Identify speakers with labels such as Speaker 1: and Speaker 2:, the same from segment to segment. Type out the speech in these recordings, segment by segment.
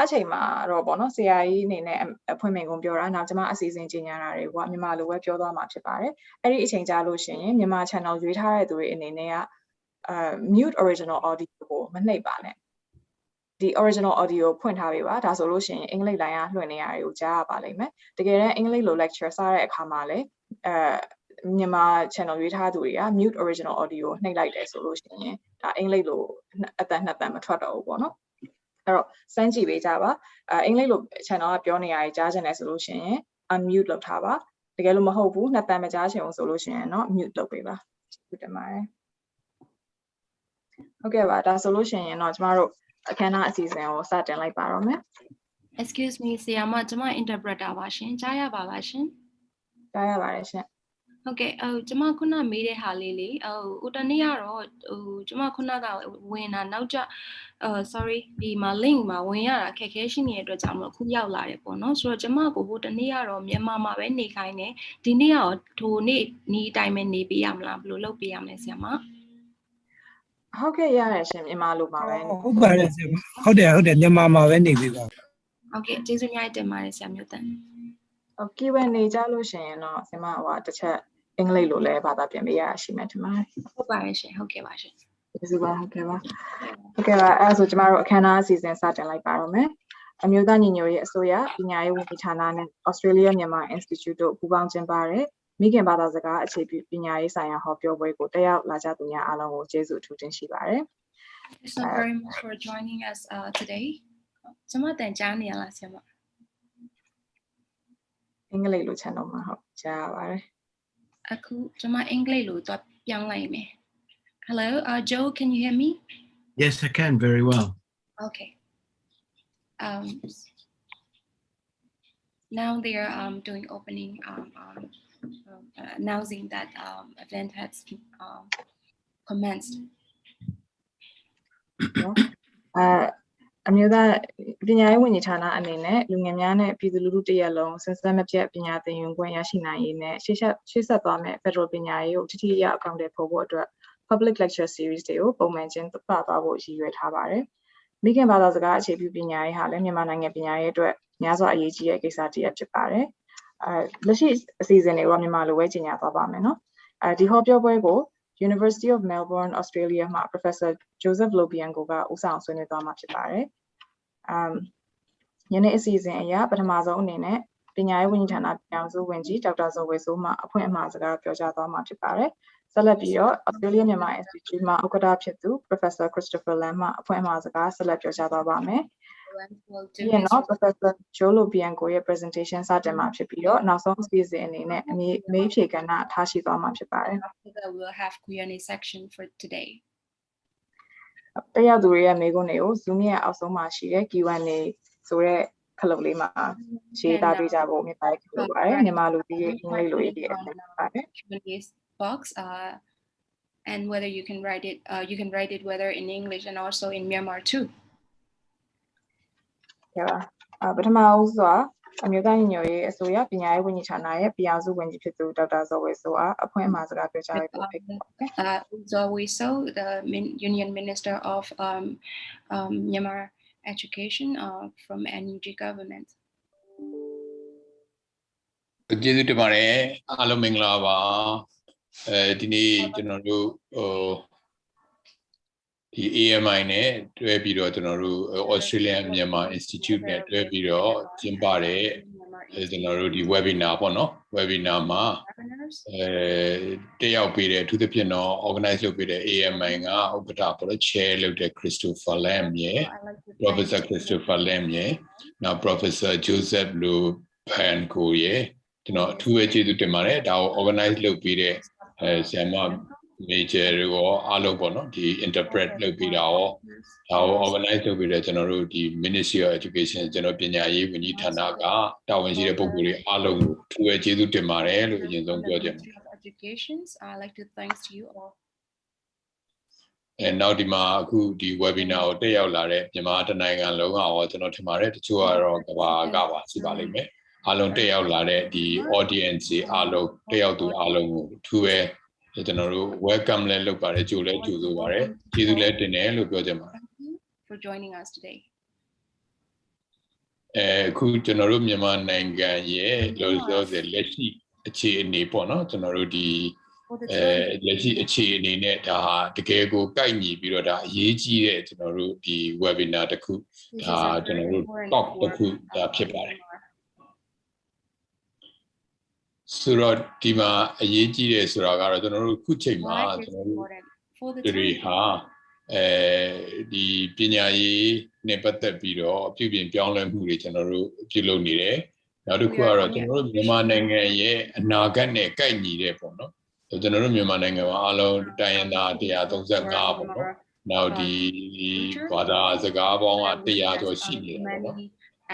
Speaker 1: အချိန်မှာတော့ပေါ့နော်ဆရာကြီးအနေနဲ့အဖွင့်မိန့်ခွန်းပြောတာနောက်ကျမအစီအစဉ်ကြီးညာတာတွေကမြန်မာလိုပဲပြောသွားမှာဖြစ်ပါတယ်အဲ့ဒီအချိန်ကြာလို့ရှိရင်မြန်မာ channel ရွေးထားတဲ့သူတွေအနေနဲ့ကmute original audio ကိုမနှိပ်ပါနဲ့ဒီ original audio ဖွင့်ထားပေးပါဒါဆိုလို့ရှိရင်အင်္ဂလိပ်လိုင်းကလွှင့်နေရတယ်ကိုကြားရပါလိမ့်မယ်တကယ်တမ်းအင်္ဂလိပ်လို lecture စတဲ့အခါမှာလည်းမြန်မာ channel ရွေးထားသူတွေက mute original audio နှိပ်လိုက်တယ်ဆိုလို့ရှိရင်ဒါအင်္ဂလိပ်လိုအတန်နှစ်တန်မထွက်တော့ဘူးပေါ့နော်အဲ့တော့စမ်းကြည့်ပေးကြပါအင်္ဂလိပ်လို channel ကပြောနေရကြားချင်တယ်ဆိုလို့ရှိရင် unmute လုပ်ထားပါတကယ်လို့မဟုတ်ဘူးနှစ်တန်မကြားချင်ဘူးဆိုလို့ရှိရင်တော့ mute လုပ်ပေးပါဟုတ်တယ်မှာဟုတ်ကဲ့ပါဒါဆိုလို့ရှိရင်တော့ကျမတို့အခမ်းအနားအစီအစဉ်ကိုစတင်လိုက်ပါတော့မယ်
Speaker 2: Excuse me ဆရာမကျမ interpreter ပါရှင်ကြားရပါလားရှင်
Speaker 1: ကြားရပါတယ်ရှင်
Speaker 2: ဟုတ်ကဲ့ကျမခုနမေးတဲ့ဟာလေးလေဟိုတနေ့ကတော့ကျမခုနကဝင်တာနောက်ကျsorry ဒီမှာ link မှာဝင်ရတာခက်ခဲရှိနေတဲ့အတွက်ကြောင့်မလို့ခုရောက်လာတယ်ပေါ့နော်ဆိုတော့ကျမကိုဟိုတနေ့ကတော့မြန်မာမှာပဲနေခိုင်းတယ်ဒီနေ့ကတော့ထိုနေ့နီးတိုင်းပဲနေပေးရမလားဘယ်လိုလုပ်ပေးရမလဲဆရာမ
Speaker 1: ဟုတ်ကဲ့ရတယ်ရှင်မြန်မာလိုပါပဲ
Speaker 3: ဟုတ်ပါတယ်ဆရာမဟုတ်တယ်မြန်မာမှာပဲနေပေးပါ
Speaker 2: ဟုတ်ကဲ့ကျေးဇူးများတင်ပါတယ်ဆရာမျိုးတန်
Speaker 1: Q&A ကြလို့ရှိရင်တော့ဆရာမဟိုတစ်ချက်အင်္ဂလိပ်လိုလည်းဘာသာပြန်ပေးရရှိမယ်ထင်ပါတယ်
Speaker 2: ဟုတ်ပါတယ်ရှင်ဟုတ်ကဲ့ပါရှင်
Speaker 1: ကျေးဇူးပါဟုတ်ကဲ့ပါအဲ့ဒါဆိုကျမတို့အခမ်းအနားအစီအစဉ်စတင်လိုက်ပါတော့မယ်အမျိုးသားညီညွတ်ရေးအစိုးရပညာရေးဝန်ကြီးဌာနနဲ့ Australia Myanmar Institute တို့ပူးပေါင်းကျင်းပတဲ့မိခင်ဘာသာစကားအခြေပြုပညာရေးဆိုင်ရာဟောပြောပွဲကိုတက်ရောက်လာကြသူများအားလုံးကိုကျေးဇူးအထူးတင်ရှိပါတယ်
Speaker 2: Thank you very much for joining us today ကျမတန်ကြားနေရလားဆရာမ
Speaker 1: အင်္ဂလိပ်လို channel မှာဟုတ်ကြားရပါတယ်
Speaker 2: အခုကျမအင်္ဂလိပ်လိုတော့ပြောင်းလိုက်မယ် Hello Joe can you hear me
Speaker 4: Yes I can very well
Speaker 2: Okay now they are doing opening announcing that event has commenced
Speaker 1: အမျိုးသားပညာရေးဝန်ကြီးဌာနအနေနဲ့လူငယ်များနဲ့ပြည်သူလူထုတရက်လုံးဆက်စပ်မပြတ်ပညာသင်ယူခွင့်ရရှိနိုင်ရေးနဲ့ရှေ့ဆက်သွားမယ့် Federal ပညာရေးကိုထိထိရောက်အကောင့်တွေပို့ဖို့အတွက် Public Lecture Series တွေကိုပုံမှန်ကျင်းပသွားဖို့ရည်ရွယ်ထားပါတယ်။မိခင်ဘာသာစကားအခြေပြုပညာရေးဟာလည်းမြန်မာနိုင်ငံပညာရေးအတွက်များစွာအရေးကြီးတဲ့ကိစ္စတစ်ရပ်ဖြစ်ပါတယ်။လက်ရှိအစီအစဉ်တွေကိုမြန်မာလိုပဲကြီးညာသွားပါမယ်နော်။ဒီဟောပြောပွဲကိုUniversity of Melbourne, Australia မှာ Professor Joseph Lobianco ကဦးဆောင်ဆွေးနွေးသွားမှာဖြစ်ပါတယ်။ယနေ့အစီအစဉ်အရပထမဆုံးအနေနဲ့ပညာရေးဝန်ကြီးဌာနပြည်အောင်စုဝန်ကြီးဒေါက်တာဇော်ဝေစိုးမှအဖွင့်အမှာစကားပြောကြားသွားမှာဖြစ်ပါတယ်။ဆက်လက်ပြီးတော့ Australia Myanmar Institute မှာဥက္ကဋ္ဌဖြစ်သူ Professor Christopher Lam မှအဖွင့်အမှာစကားဆက်လက်ပြောကြားသွားပါမယ်။ ဒီနောက် Professor Joe Lobianco ရဲ့ presentation စတင်မှာဖြစ်ပြီးတော့နောက်ဆုံးအစီအစဉ်အနေနဲ့အမေးဖြေကဏ္ဍထားရှိသွားမှာဖြစ်ပါတယ်
Speaker 2: ။ We'll have Q&A section for today.
Speaker 1: တက်ရောက်သူတွေရဲ့မေးခွန်းတွေကို Zoom ရဲ့အောက်ဆုံးမှာရှိတဲ့ Q&A ဆိုတဲ့ခလုတ်လေးမှာရေးသားပေးကြဖို့မြင်ပါတယ်ဖြစ်ပါတယ်မြန်မာလိုရေးအင်္ဂလိပ်လိုရေးပါတယ်
Speaker 2: Q&A box and whether you can write it whether in English and also in Myanmar too.
Speaker 1: ပထမဦးစွာအမျိုးသားညီညွတ်ရေးအစိုးရပညာရေးဝန်ကြီးဌာနရဲ့ပြည်အောင်စုဝန်ကြီးဖြစ်သူဒေါက်တာဇော်ဝေစိုးအားအဖွင့်အမှာစကားပြောကြားလိုက်ဖို့ဖိတ်ခေါ်ပါတယ်။
Speaker 2: Zoweso, the Union Minister of Myanmar Education from NUG government.
Speaker 4: ကျေးဇူးတင်ပါတယ်အားလုံးမင်္ဂလာပါဒီနေ့ကျွန်တော်တို့ဒီ AMI နဲ့တွဲပြီးတော့ကျွန်တော်တို့ Australia Myanmar Institute နဲ့တွဲပြီးတော့ကျင်းပတဲ့ကျွန်တော်တို့ဒီ webinar ပေါ့နော် webinar မှာတက်ရောက်ပေးတဲ့အထူးသဖြင့်တော့ organize လုပ်ပေးတဲ့ AMI ကဥက္ကဋ္ဌပေါ့နော် chair လုပ်တဲ့ Christopher Lam ရဲ့ Professor Christopher Lam ရဲ့နောက် Professor Joseph Lobianco ရဲ့ကျွန်တော်အထူးပဲကျေးဇူးတင်ပါတယ်ဒါကို organize လုပ်ပေးတဲ့ဆရာမmajor ရောအားလုံးပေါ့နော်ဒီ interpret လုပ်ပြီးတာရောဒါကို organize လုပ်ပြီးတော့ကျွန်တော်တို့ဒီ Ministry of Education ကျွန်တော်ပညာရေးဝန်ကြီးဌာနကတာဝန်ရှိတဲ့ပုဂ္ဂိုလ်တွေအားလုံးကိုအထူးပဲကျေးဇူးတင်ပါတယ်လို့အရင်ဆုံးပြောချင်ပါတယ်
Speaker 2: Educations I like to thanks to you all
Speaker 4: နောက်ဒီမှာအခုဒီ webinar ကိုတက်ရောက်လာတဲ့မြန်မာတနိုင်ငံလုံးကရောကျွန်တော်ထင်ပါတယ်တချို့ကတော့ကဘာကပါရှိပါလိမ့်မယ်အားလုံးတက်ရောက်လာတဲ့ဒီ audience အားလုံးတက်ရောက်သူအားလုံးကိုအထူးပဲကျွန်တော်တို့ welcome လဲလုပ်ပါတယ်ကြိုလဲကြိုဆိုပါတယ်ကျေးဇူးလဲတင်တယ်လို့ပြောချင်ပါတယ်
Speaker 2: for joining us today
Speaker 4: အခုကျွန်တော်တို့မြန်မာနိုင်ငံရဲ့လို့ဆိုလက်ရှိအခြေအနေပေါ့နော်ကျွန်တော်တို့ဒီလက်ရှိအခြေအနေနဲ့ဒါဟာတကယ်ကိုကိုက်ညီပြီးတော့ဒါအရေးကြီးတဲ့ကျွန်တော်တို့ဒီ webinar တစ်ခုဒါကျွန်တော်တို့ talk တစ်ခုဒါဖြစ်ပါတယ်ဆိုတော့ဒီမှာအရေးကြီးတယ်ဆိုတာကတော့ကျွန်တော်တို့ခုချိန်မှာကျွန်တော်တို့ဒီဟာဒီပညာရေးနဲ့ပတ်သက်ပြီးတော့ပြုပြင်ပြောင်းလဲမှုတွေကျွန်တော်တို့ပြုလုပ်နေတယ်နောက်တစ်ခုကတော့ကျွန်တော်တို့မြန်မာနိုင်ငံရဲ့အနာဂတ်နဲ့ကိုက်ညီတဲ့ပေါ့နော်ကျွန်တော်တို့မြန်မာနိုင်ငံမှာအလုံးတိုင်းရင်းသား135ပေါ့နော်နောက်ဒီဘာသာစကားပေါင်းက100ကျော်ရှိနေတယ်ပေါ့နော်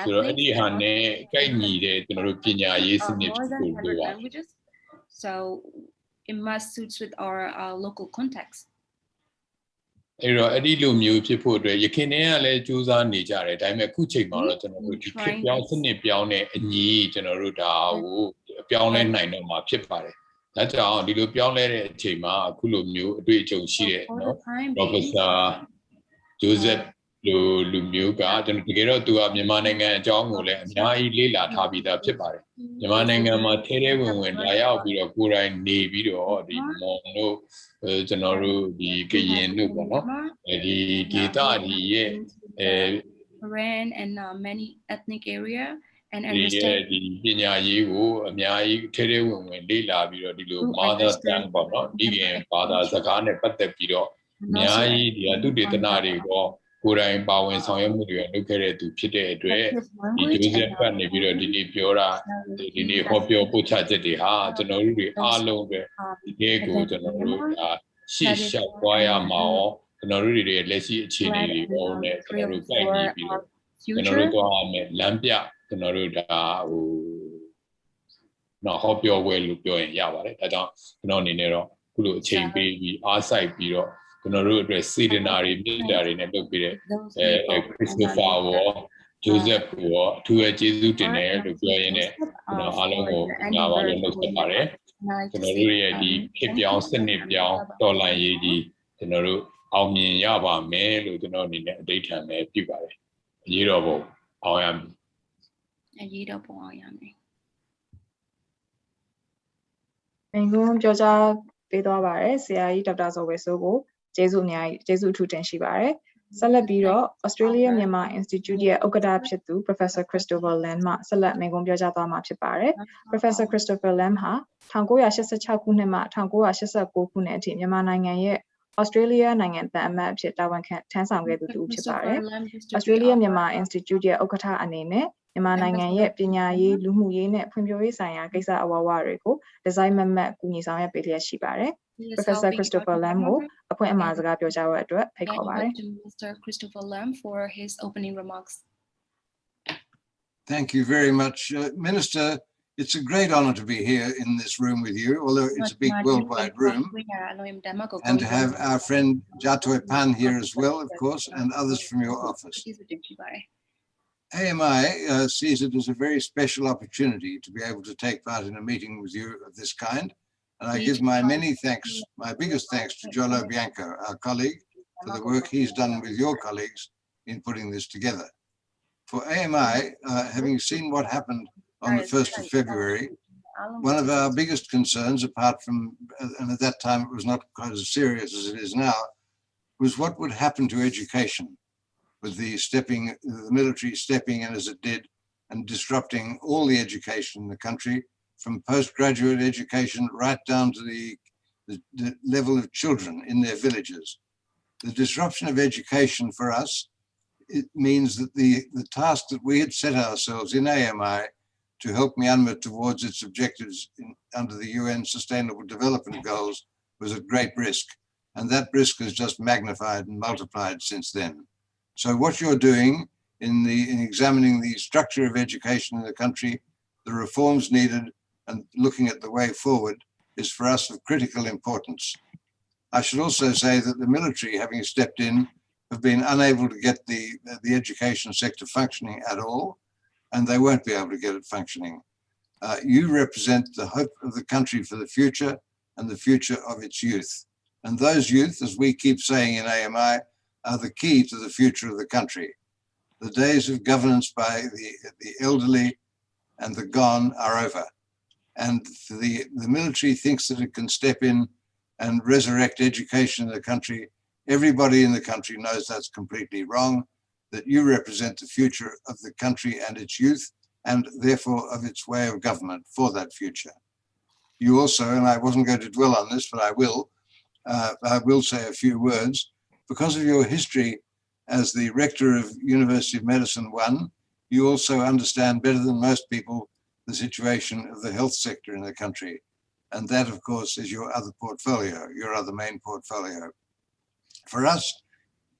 Speaker 4: ဆိုတော့အဲ့ဒီဟာနဲ့ကိုက်ညီတဲ့ကျွန်တော်တို့ပညာရေးစနစ်ကိုလိုပါ
Speaker 2: So it must suit with our local context.
Speaker 4: အဲ့တော့အဲ့ဒီလိုမျိုးဖြစ်ဖို့အတွက်ရခိုင်တွေကလည်းစူးစမ်းနေကြတယ်ဒါပေမဲ့အခုချိန်မှာတော့ကျွန်တော်တို့ဒီခေတ်ပြောင်းစနစ်ပြောင်းတဲ့အညီကျွန်တော်တို့ဒါကိုပြောင်းလဲနိုင်တော့မှာဖြစ်ပါတယ်ဒါကြောင့်ဒီလိုပြောင်းလဲတဲ့အချိန်မှာအခုလိုမျိုးအတွေ့အကြုံရှိတဲ့နော် Professor Joseph လူမျိုးကကျွန်တော်တကယ်တော့သူကမြန်မာနိုင်ငံအကြောင်းကိုလည်းအများကြီးလေ့လာထားပြီးသားဖြစ်ပါတယ်မြန်မာနိုင်ငံမှာထဲထဲဝင်လာရောက်ပြီးတော့ကိုယ်တိုင်နေပြီးတော့ဒီမွန်တို့ကျွန်တော်တို့ဒီကရင်တို့ပေါ့နော်ဒီဒေသဒီရဲ့
Speaker 2: Korean and many ethnic area and
Speaker 4: ဒီပညာရေးကိုအများကြီးထဲထဲဝင်လေ့လာပြီးတော့ဒီလို mother tongue ပေါ့နော်ဒီကဘာသာစကားနဲ့ပတ်သက်ပြီးတော့အများကြီးဒီသုတေသနတွေကိုကိုယ်တိုင်ပါဝင်ဆောင်ရွက်မှုတွေလုပ်ခဲ့တဲ့သူဖြစ်တဲ့အတွက်ဒီဂျိုးဇက်ဖတ်နေပြီးတော့ဒီနေ့ပြောတာဒီနေ့ဟောပြောပို့ချချက်တွေဟာကျွန်တော်တို့တွေအားလုံးပဲဒီကဲကိုကျွန်တော်တို့ရှေ့လျှောက်သွားရမှာရောကျွန်တော်တို့တွေလက်ရှိအခြေအနေတွေပေါ်နဲ့ကျွန်တော်တို့ကိုက်ညီပြီးတော့ကျွန်တော်တို့သွားမယ်လမ်းပြကျွန်တော်တို့ဒါဟိုနော်ဟောပြောပွဲလို့ပြောရင်ရပါတယ်ဒါကြောင့်ကျွန်တော်အနေနဲ့တော့ခုလိုအချိန်ပေးပြီးအားစိုက်ပြီးတော့ကျွန်တော်တို့အတွက်စေတနာတွေမြင့်တာတွေနဲ့လုပ်ပြီးတဲ့Christopher ရော Joseph ရောအထူးကျေးဇူးတင်တယ်လို့ပြောရင်းနဲ့ကျွန်တော်အားလုံးကိုညာပါလို့လုပ်ဆက်ပါတယ်ကျွန်တော်တို့ရဲ့ဒီဖြစ်ပြောင်းစနစ်ပြောင်းတော်လှန်ရေးကြီးကျွန်တော်တို့အောင်မြင်ရပါမယ်လို့ကျွန်တော်အနေနဲ့အဓိဋ္ဌာန်ပဲပြုပါတယ်အရေးတော်ပုံအောင်ရမယ်
Speaker 2: အရေးတော်ပုံအောင်ရမယ်
Speaker 1: မင်္ဂလာပြောကြားပေးသွားပါတယ်ဆရာကြီးဒေါက်တာဇော်ဝေစိုးကိုကျေးဇူးအများကြီးကျေးဇူးအထူးတင်ရှိပါတယ်ဆက်လက်ပြီးတော့ Australia Myanmar Institute ရဲ့ဥက္ကဋ္ဌဖြစ်သူ Professor Christopher Lam မှဆက်လက်မိန့်ခွန်းပြောကြားသွားမှာဖြစ်ပါတယ် Professor Christopher Lam ဟာ1986ခုနှစ်မှ1989ခုနှစ်အထိမြန်မာနိုင်ငံရဲ့ Australia နိုင်ငံတန်အမတ်အဖြစ်တာဝန်ခံထမ်းဆောင်ခဲ့သူတူဖြစ်ပါတယ် Australia Myanmar Institute ရဲ့ဥက္ကဋ္ဌအနေနဲ့မြန်မာနိုင်ငံရဲ့ပညာရေးလူမှုရေးနဲ့ဖွံ့ဖြိုးရေးဆိုင်ရာကိစ္စအဝဝတွေကိုဒီဇိုင်းမမတ်ကူညီဆောင်ရွက်ပေးလျက်ရှိပါတယ် Professor Christopher Lam ကိုအဖွင့်အမှာစကားပြောကြားဖို့အတွက်ဖိတ်ခေါ်ပါတယ်
Speaker 2: Mr. Christopher Lam for his opening remarks.
Speaker 5: Thank you very much, Minister. It's a great honor to be here in this room with you, although it's a big worldwide room, and to have our friend Jatoy Pan here as well, of course, and others from your office. AMI sees it as a very special opportunity to be able to take part in a meeting with you of this kind. And I give my many thanks, my biggest thanks to Jolo Bianco, our colleague, for the work he's done with your colleagues in putting this together. For AMI, having seen what happened on the 1st of February, one of our biggest concerns, apart from, and at that time it was not quite as serious as it is now, was what would happen to education with the military stepping in as it did and disrupting all the education in the country, from postgraduate education right down to the level of children in their villages. The disruption of education for us, it means that the task that we had set ourselves in AMI to help Myanmar towards its objectives under the UN Sustainable Development Goals was at great risk. And that risk has just magnified and multiplied since then. So what you're doing in examining the structure of education in the country, the reforms needed, and looking at the way forward is for us of critical importance. I should also say that the military, having stepped in, have been unable to get the education sector functioning at all, and they won't be able to get it functioning. You represent the hope of the country for the future and the future of its youth. And those youth, as we keep saying in AMI, are the key to the future of the country. The days of governance by the elderly and the gone are over. And the military thinks that it can step in and resurrect education in the country. Everybody in the country knows that's completely wrong, that you represent the future of the country and its youth, and therefore of its way of government for that future. You also, and I wasn't going to dwell on this, but I will say a few words, because of your history as the rector of University of Medicine 1, you also understand better than most people the situation of the health sector in the country. And that, of course, is your other portfolio, your other main portfolio. For us,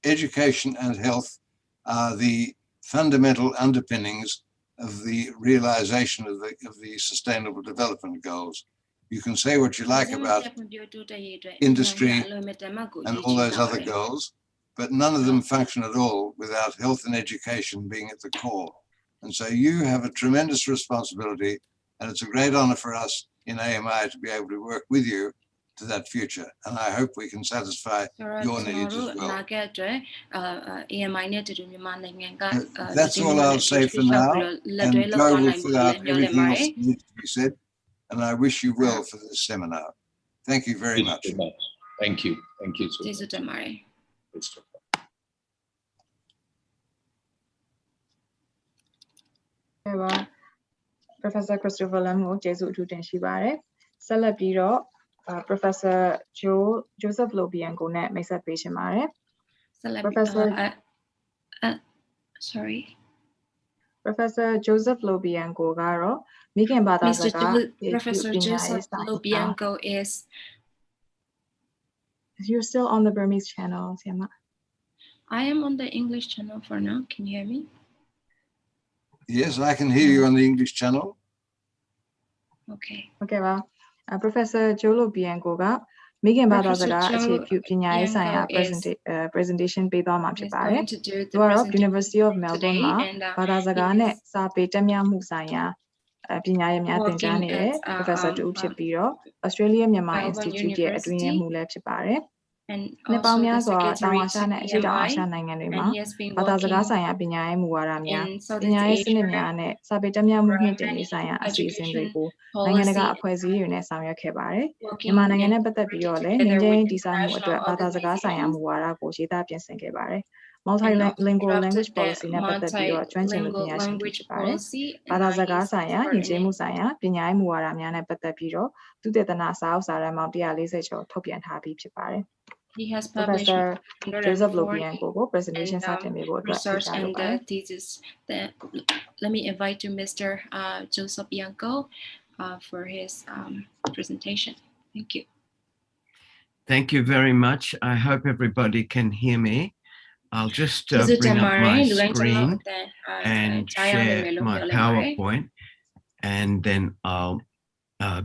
Speaker 5: education and health are the fundamental underpinnings of the realization of the Sustainable Development Goals. You can say what you like about industry and all those other goals, but none of them function at all without health and education being at the core. And so you have a tremendous responsibility, and it's a great honor for us in AMI to be able to work with you to that future. And I hope we can satisfy your needs as well. That's all I'll say for now. And Joe will fill out everything else that needs to be said. And I wish you well for this seminar. Thank you very much.
Speaker 4: Thank you. Thank you so much.
Speaker 1: Professor Christopher Lam ကိုကျေးဇူးအထူးတင်ရှိပါတယ်။ဆက်လက်ပြီးတော့ Professor Joseph Lobianco နဲ့မိတ်ဆက်ပေးရှင်ပါတယ်။ Professor Professor Joseph Lobianco ကတော့မိခင်ဘာသာစကား
Speaker 2: Professor Joseph Lobianco is
Speaker 1: You're still on the Burmese channel, Siama.
Speaker 2: I am on the English channel for now. Can you hear me?
Speaker 5: Yes, I can hear you on the English channel.
Speaker 2: Okay.
Speaker 1: Okay, well, Professor Joe Lobianco ကမိခင်ဘာသာစကားအခြေပြုပညာရေးဆိုင်ရာ presentation ပေးသွားမှာဖြစ်ပါတယ်။သူကတော့ University of Melbourne မှာဘာသာစကားနဲ့စာပေတက်မြောက်မှုဆိုင်ရာပညာရေးများသင်ကြားနေတဲ့ Professor တူဖြစ်ပြီးတော့ Australia Myanmar Institute ရဲ့အတွင်းရေးမှူးလည်းဖြစ်ပါတယ်။နှစ်ပေါင်းများစွာတောင်အာရှနဲ့အရှေ့တောင်အာရှနိုင်ငံတွေမှာဘာသာစကားဆိုင်ရာပညာရေးမူဝါဒများပညာရေးစနစ်များနဲ့စာပေတက်မြောက်မှုမြင့်တင်ရေးဆိုင်ရာအစီအစဉ်တွေကိုနိုင်ငံတကာအဖွဲ့အစည်းတွေနဲ့ဆောင်ရွက်ခဲ့ပါတယ်။မြန်မာနိုင်ငံနဲ့ပတ်သက်ပြီးတော့လည်းငြိမ်းချမ်းရေးတည်ဆောက်မှုအတွက်ဘာသာစကားဆိုင်ရာမူဝါဒကိုရေးသားပြင်ဆင်ခဲ့ပါတယ်။ Multilingual language policy နဲ့ပတ်သက်ပြီးတော့ကျွမ်းကျင်သူပညာရှင်ဖြစ်ပါတယ်။ဘာသာစကားဆိုင်ရာယဉ်ကျေးမှုဆိုင်ရာပညာရေးမူဝါဒများနဲ့ပတ်သက်ပြီးတော့သုတေသနစာအုပ်စာတမ်းပေါင်း140ကျော်ထုတ်ပြန်ထားပြီးဖြစ်ပါတယ်။
Speaker 2: He has published
Speaker 1: Joseph Lobianco presentation
Speaker 2: research and thesis. Let me invite to Mr. Joseph Bianco for his presentation. Thank you.
Speaker 6: Thank you very much. I hope everybody can hear me. I'll just bring up my screen and share my PowerPoint, and then I'll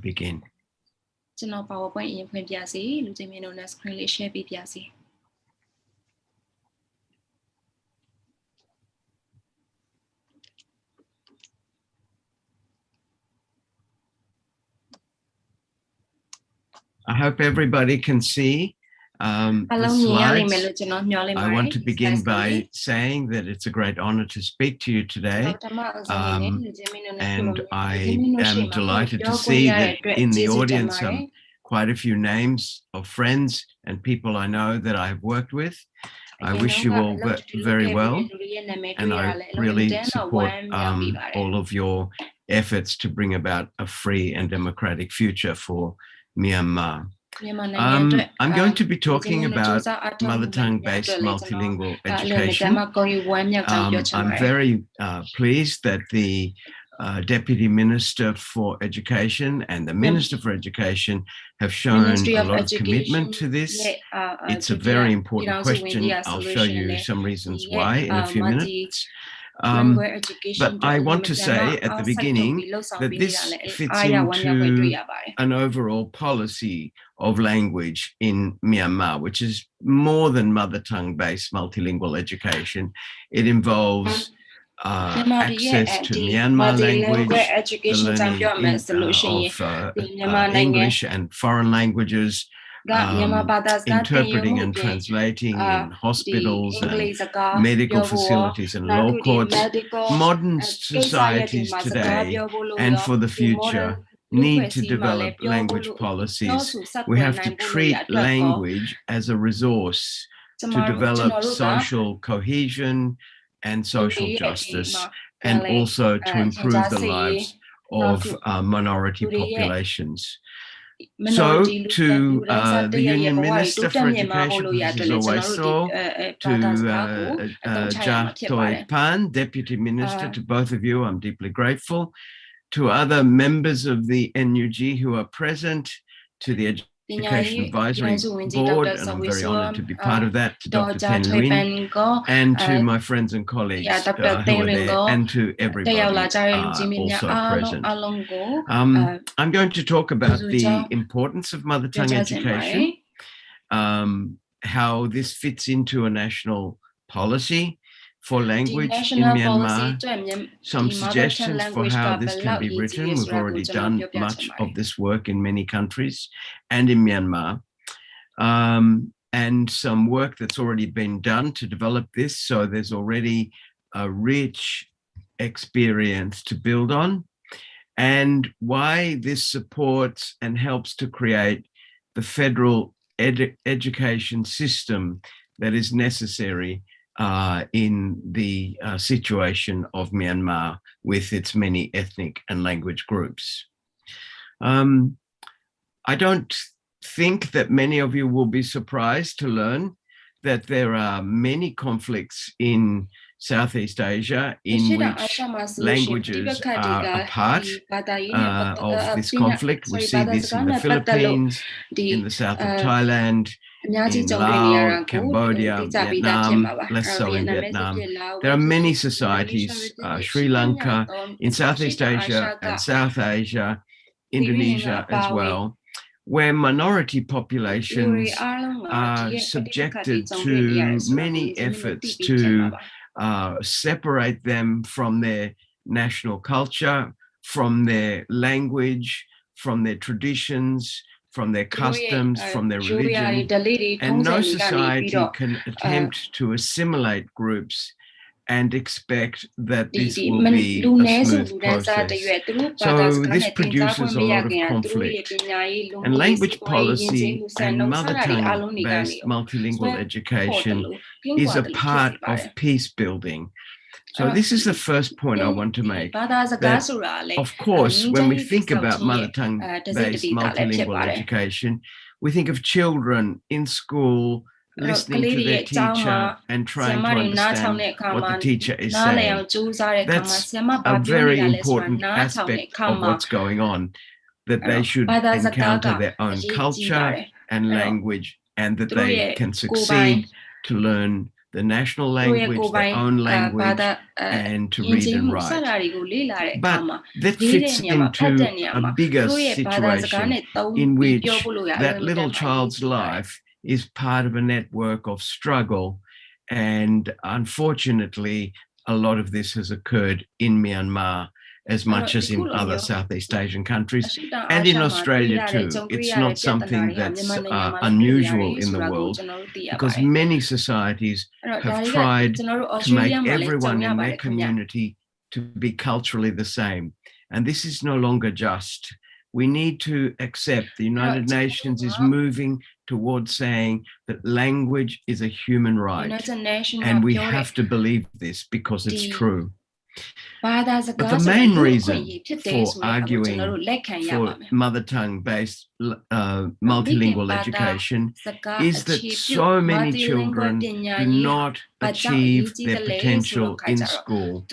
Speaker 6: begin.
Speaker 2: ကျွန်တော် PowerPoint အရင်ဖွင့်ပြစီလူချင်းမြင်လို့နဲ့ screen လေး share ပေးပြစီ
Speaker 6: I hope everybody can see the slides. I want to begin by saying that it's a great honor to speak to you today. And I am delighted to see that in the audience quite a few names of friends and people I know that I've worked with. I wish you all very well, and I really support all of your efforts to bring about a free and democratic future for Myanmar. I'm going to be talking about mother tongue-based multilingual education. I'm very pleased that the Deputy Minister for Education and the Minister for Education have shown a lot of commitment to this. It's a very important question. I'll show you some reasons why in a few minutes. But I want to say at the beginning that this fits into an overall policy of language in Myanmar, which is more than mother tongue-based multilingual education. It involves access to Myanmar language, the learning of English and foreign languages, interpreting and translating in hospitals and medical facilities and law courts. Modern societies today and for the future need to develop language policies. We have to treat language as a resource to develop social cohesion and social justice, and also to improve the lives of minority populations. So to the Union Minister for Education, Professor Zoweso, to Jah Toi Pan, Deputy Minister, to both of you, I'm deeply grateful. To other members of the NUG who are present, to the Education Advisory Board, and I'm very honored to be part of that, to Dr. Ten Nguyen, and to my friends and colleagues who are there, and to everybody also present. I'm going to talk about the importance of mother tongue education, how this fits into a national policy for language in Myanmar, some suggestions for how this can be written. We've already done much of this work in many countries and in Myanmar, and some work that's already been done to develop this. So there's already a rich experience to build on, and why this supports and helps to create the federal education system that is necessary in the situation of Myanmar with its many ethnic and language groups. I don't think that many of you will be surprised to learn that there are many conflicts in Southeast Asia in which languages are a part of this conflict. We see this in the Philippines, in the south of Thailand, in Laos, Cambodia, Vietnam, less so in Vietnam. There are many societies, Sri Lanka, in Southeast Asia and South Asia, Indonesia as well, where minority populations are subjected to many efforts to separate them from their national culture, from their language, from their traditions, from their customs, from their religion, and no society can attempt to assimilate groups and expect that this will be a smooth process. So this produces a lot of conflict. And language policy and mother tongue-based multilingual education is a part of peace building. So this is the first point I want to make, that of course, when we think about mother tongue-based multilingual education, we think of children in school listening to their teacher and trying to understand what the teacher is saying. That's a very important aspect of what's going on, that they should encounter their own culture and language, and that they can succeed to learn the national language, their own language, and to read and write. But that fits into a bigger situation in which that little child's life is part of a network of struggle. And unfortunately, a lot of this has occurred in Myanmar as much as in other Southeast Asian countries and in Australia too. It's not something that's unusual in the world, because many societies have tried to make everyone in their community to be culturally the same. And this is no longer just. We need to accept the United Nations is moving towards saying that language is a human right. And we have to believe this because it's true. But the main reason for arguing for mother tongue-based multilingual education is that so many children do not achieve their potential in school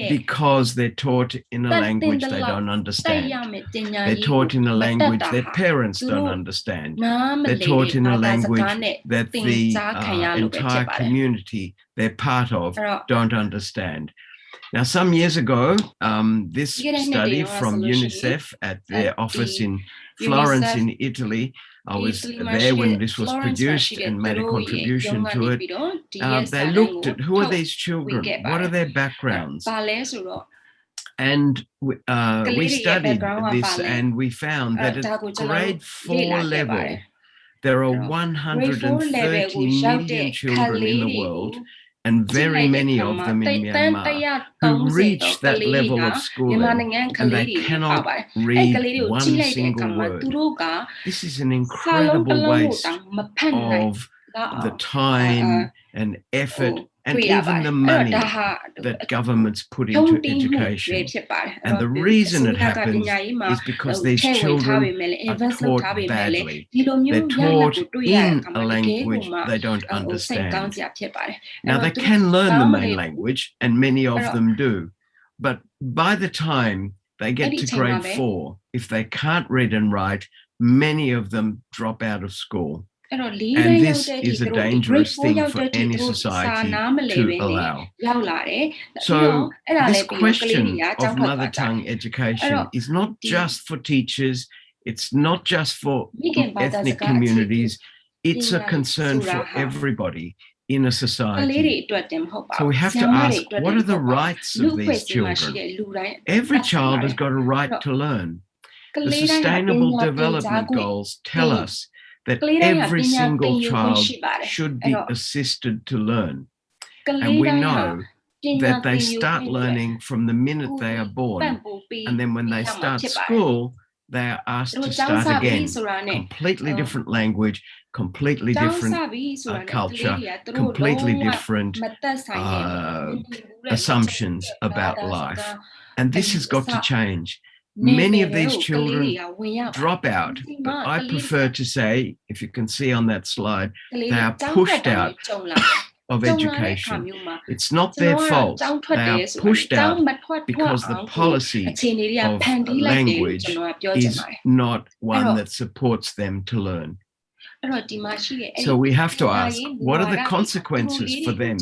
Speaker 6: because they're taught in a language they don't understand. They're taught in a language their parents don't understand. They're taught in a language that the entire community they're part of don't understand. Now, some years ago, this study from UNICEF at their office in Florence in Italy, I was there when this was produced and made a contribution to it. They looked at who are these children, what are their backgrounds? And we studied this, and we found that at grade 4 level, There are 130 million children in the world, and very many of them in Myanmar, who reach that level of schooling and they cannot read one single word. This is an incredible waste of the time and effort and even the money that governments put into education. And the reason it happens is because these children are taught badly. They're taught in a language they don't understand. Now, they can learn the main language, and many of them do. But by the time they get to grade 4, if they can't read and write, many of them drop out of school. And this is a dangerous thing for any society to allow. So this question of mother tongue education is not just for teachers, it's not just for ethnic communities, it's a concern for everybody in a society. So we have to ask, what are the rights of these children? Every child has got a right to learn. The Sustainable Development Goals tell us that every single child should be assisted to learn. And we know that they start learning from the minute they are born. And then when they start school, they are asked to start again. Completely different language, completely different culture, completely different assumptions about life. And this has got to change. Many of these children drop out, but I prefer to say, if you can see on that slide, they are pushed out of education. It's not their fault. They are pushed out because the policy of language is not one that supports them to learn. So we have to ask, what are the consequences for them,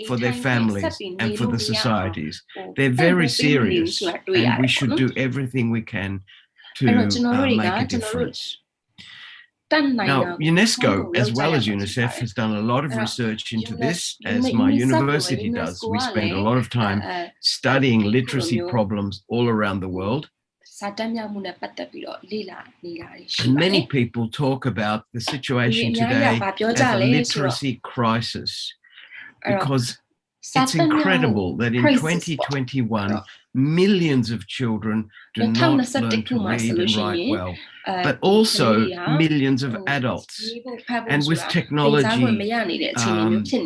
Speaker 6: for their families, and for the societies? They're very serious, and we should do everything we can to make a difference. Now, UNESCO, as well as UNICEF, has done a lot of research into this, as my university does. We spend a lot of time studying literacy problems all around the world. And many people talk about the situation today as a literacy crisis, because it's incredible that in 2021, millions of children do not learn to read and write well, but also millions of adults. And with technology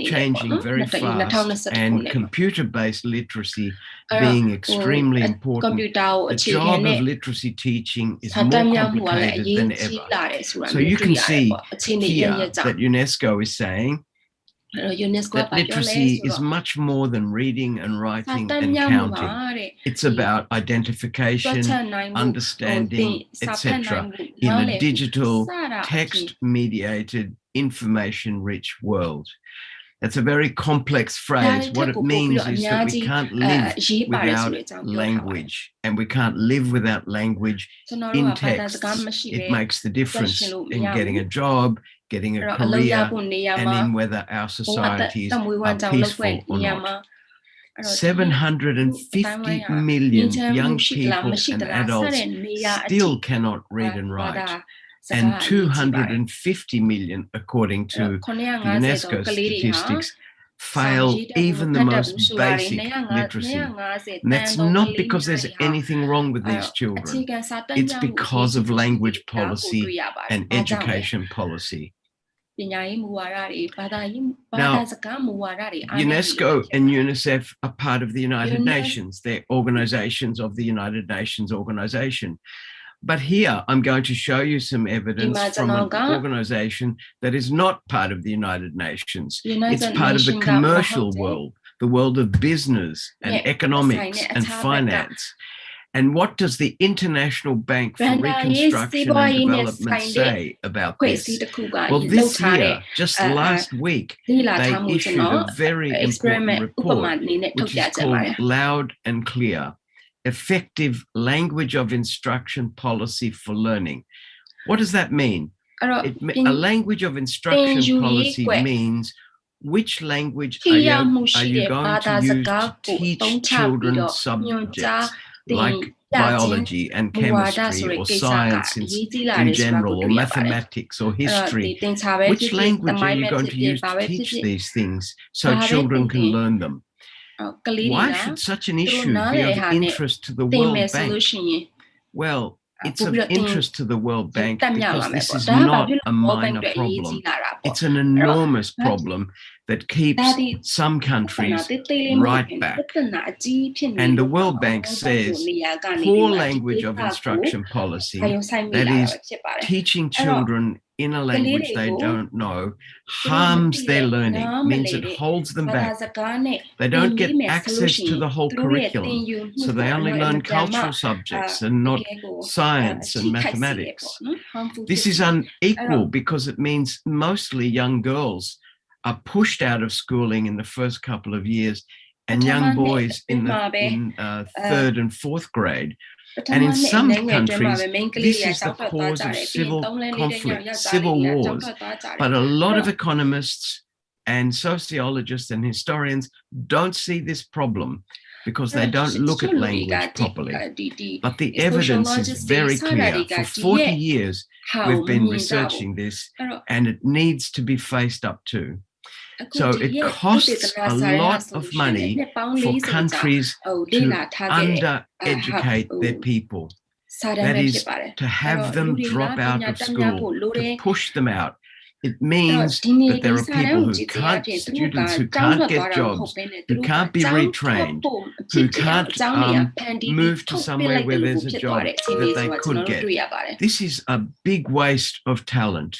Speaker 6: changing very fast and computer-based literacy being extremely important, the job of literacy teaching is more complicated than ever. So you can see here that UNESCO is saying that literacy is much more than reading and writing and counting. It's about identification, understanding, etc. in a digital, text-mediated, information-rich world. That's a very complex phrase. What it means is that we can't live without language, and we can't live without language in texts. It makes the difference in getting a job, getting a career, and in whether our societies are peaceful or not. 750 million young people and adults still cannot read and write. And 250 million, according to UNESCO statistics, fail even the most basic literacy. And that's not because there's anything wrong with these children. It's because of language policy and education policy. Now, UNESCO and UNICEF are part of the United Nations. They're organizations of the United Nations organization. But here I'm going to show you some evidence from an organization that is not part of the United Nations. It's part of the commercial world, the world of business and economics and finance. And what does the International Bank for Reconstruction and Development say about this? Well, this year, just last week, they issued a very important report, which is called Loud and Clear: Effective Language of Instruction Policy for Learning. What does that mean? A language of instruction policy means which language are you going to use to teach children subjects? like biology and chemistry or science in general, or mathematics or history, which language are you going to use to teach these things so children can learn them? Why should such an issue be of interest to the World Bank? Well, it's of interest to the World Bank because this is not a minor problem. It's an enormous problem that keeps some countries right back. And the World Bank says poor language of instruction policy, that is, teaching children in a language they don't know, harms their learning, means it holds them back. They don't get access to the whole curriculum, so they only learn cultural subjects and not science and mathematics. This is unequal because it means mostly young girls are pushed out of schooling in the first couple of years, and young boys in third and fourth grade. And in some countries, this is the cause of civil conflict, civil wars. But a lot of economists and sociologists and historians don't see this problem because they don't look at language properly. But the evidence is very clear. For 40 years, we've been researching this, and it needs to be faced up to. So it costs a lot of money for countries to under-educate their people. That is, to have them drop out of school, to push them out. It means that there are people who can't, students who can't get jobs, who can't be retrained, who can't move to somewhere where there's a job that they could get. This is a big waste of talent.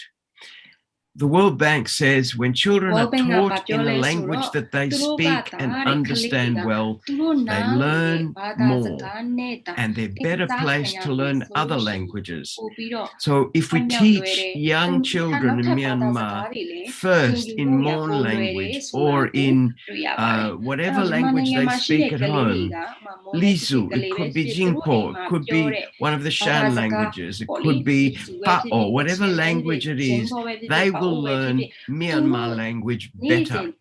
Speaker 6: The World Bank says when children are taught in a language that they speak and understand well, they learn more and they're better placed to learn other languages. So if we teach young children in Myanmar first in Mon language or in whatever language they speak at home, Lisu, it could be Jingpo, it could be one of the Shan languages, it could be Pa'o, whatever language it is, they will learn Myanmar language better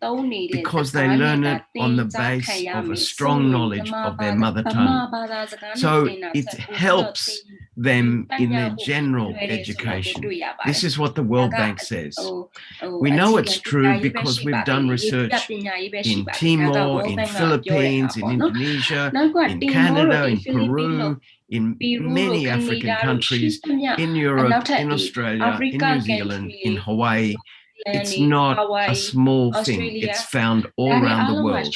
Speaker 6: because they learn it on the base of a strong knowledge of their mother tongue. So it helps them in their general education. This is what the World Bank says. We know it's true because we've done research in Timor, in Philippines, in Indonesia, in Canada, in Peru, in many African countries, in Europe, in Australia, in New Zealand, in Hawaii. It's not a small thing. It's found all around the world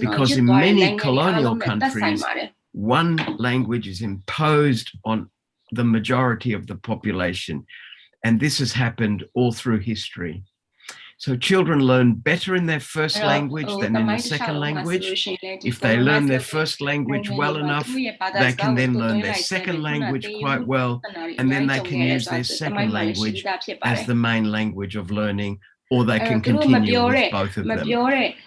Speaker 6: because in many colonial countries, one language is imposed on the majority of the population. And this has happened all through history. So children learn better in their first language than in the second language. If they learn their first language well enough, they can then learn their second language quite well, and then they can use their second language as the main language of learning, or they can continue with both of them.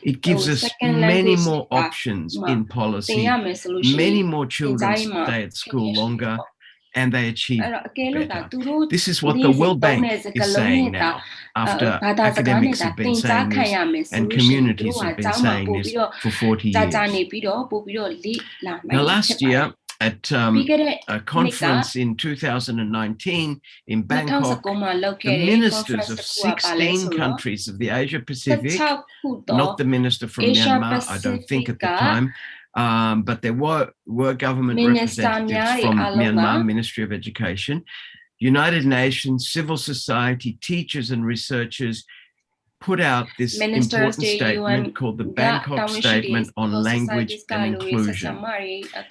Speaker 6: It gives us many more options in policy. Many more children stay at school longer, and they achieve better. This is what the World Bank is saying now, after academics have been saying this and communities have been saying this for 40 years. Now, last year, at a conference in 2019 in Bangkok, the ministers of 16 countries of the Asia Pacific, not the minister from Myanmar, I don't think at the time, but there were government representatives from Myanmar, Ministry of Education, United Nations, civil society, teachers and researchers put out this important statement called the Bangkok Statement on Language and Inclusion.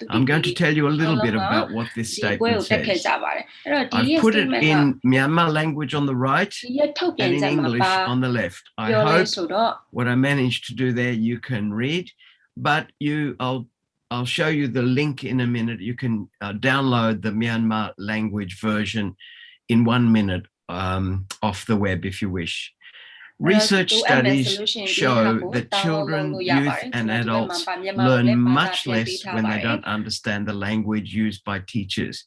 Speaker 6: I'm going to tell you a little bit about what this statement says. I've put it in Myanmar language on the right and in English on the left. I hope what I managed to do there you can read, but I'll show you the link in a minute. You can download the Myanmar language version in 1 minute off the web if you wish. Research studies show that children, youth, and adults learn much less when they don't understand the language used by teachers.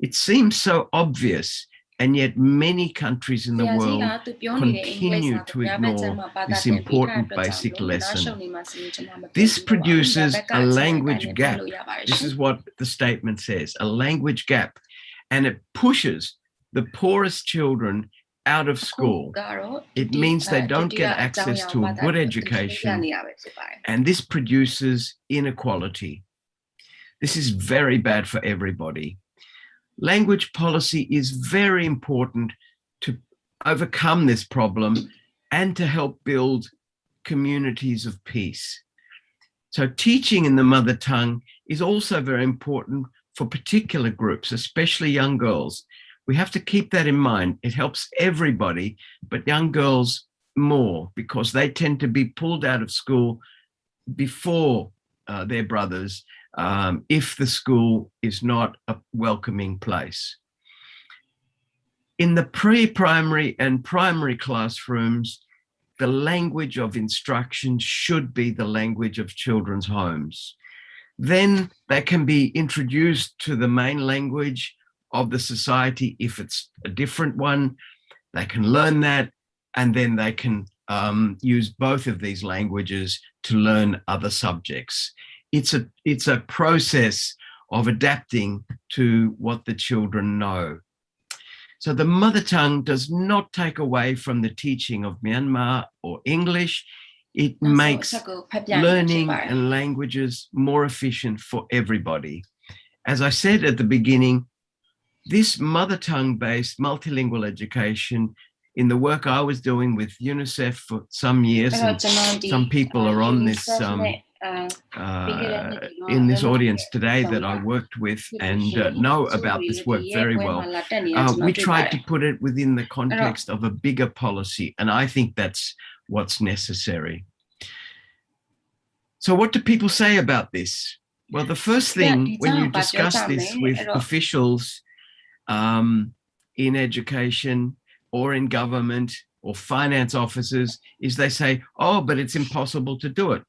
Speaker 6: It seems so obvious, And yet many countries in the world continue to ignore this important basic lesson. This produces a language gap. This is what the statement says, a language gap. And it pushes the poorest children out of school. It means they don't get access to a good education, and this produces inequality. This is very bad for everybody. Language policy is very important to overcome this problem and to help build communities of peace. So teaching in the mother tongue is also very important for particular groups, especially young girls. We have to keep that in mind. It helps everybody, but young girls more, because they tend to be pulled out of school before their brothers if the school is not a welcoming place. In the pre-primary and primary classrooms, the language of instruction should be the language of children's homes. Then they can be introduced to the main language of the society. If it's a different one, they can learn that, and then they can use both of these languages to learn other subjects. It's a process of adapting to what the children know. So the mother tongue does not take away from the teaching of Myanmar or English. It makes learning and languages more efficient for everybody. As I said at the beginning, this mother tongue-based multilingual education, in the work I was doing with UNICEF for some years, and some people are on this in this audience today that I worked with and know about this work very well. We tried to put it within the context of a bigger policy, and I think that's what's necessary. So what do people say about this? Well, the first thing when you discuss this with officials in education or in government or finance officers is they say, oh, but it's impossible to do it.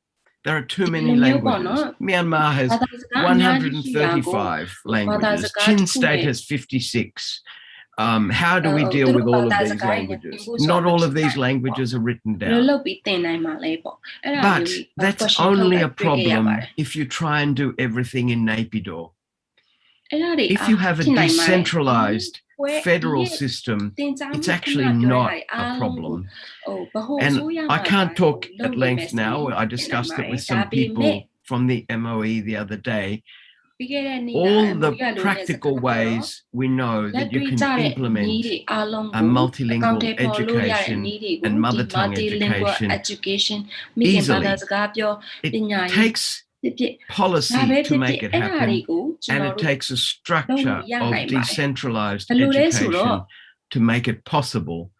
Speaker 6: There are too many languages. Myanmar has 135 languages. Chin State has 56. How do we deal with all of these languages? Not all of these languages are written down. But that's only a problem if you try and do everything in Naypyidaw. If you have a decentralized federal system, it's actually not a problem. And I can't talk at length now. I discussed it with some people from the MoE the other day. All the practical ways we know that you can implement a multilingual education and mother tongue education easily. It takes policy to make it happen, and it takes a structure of decentralized education to make it possible.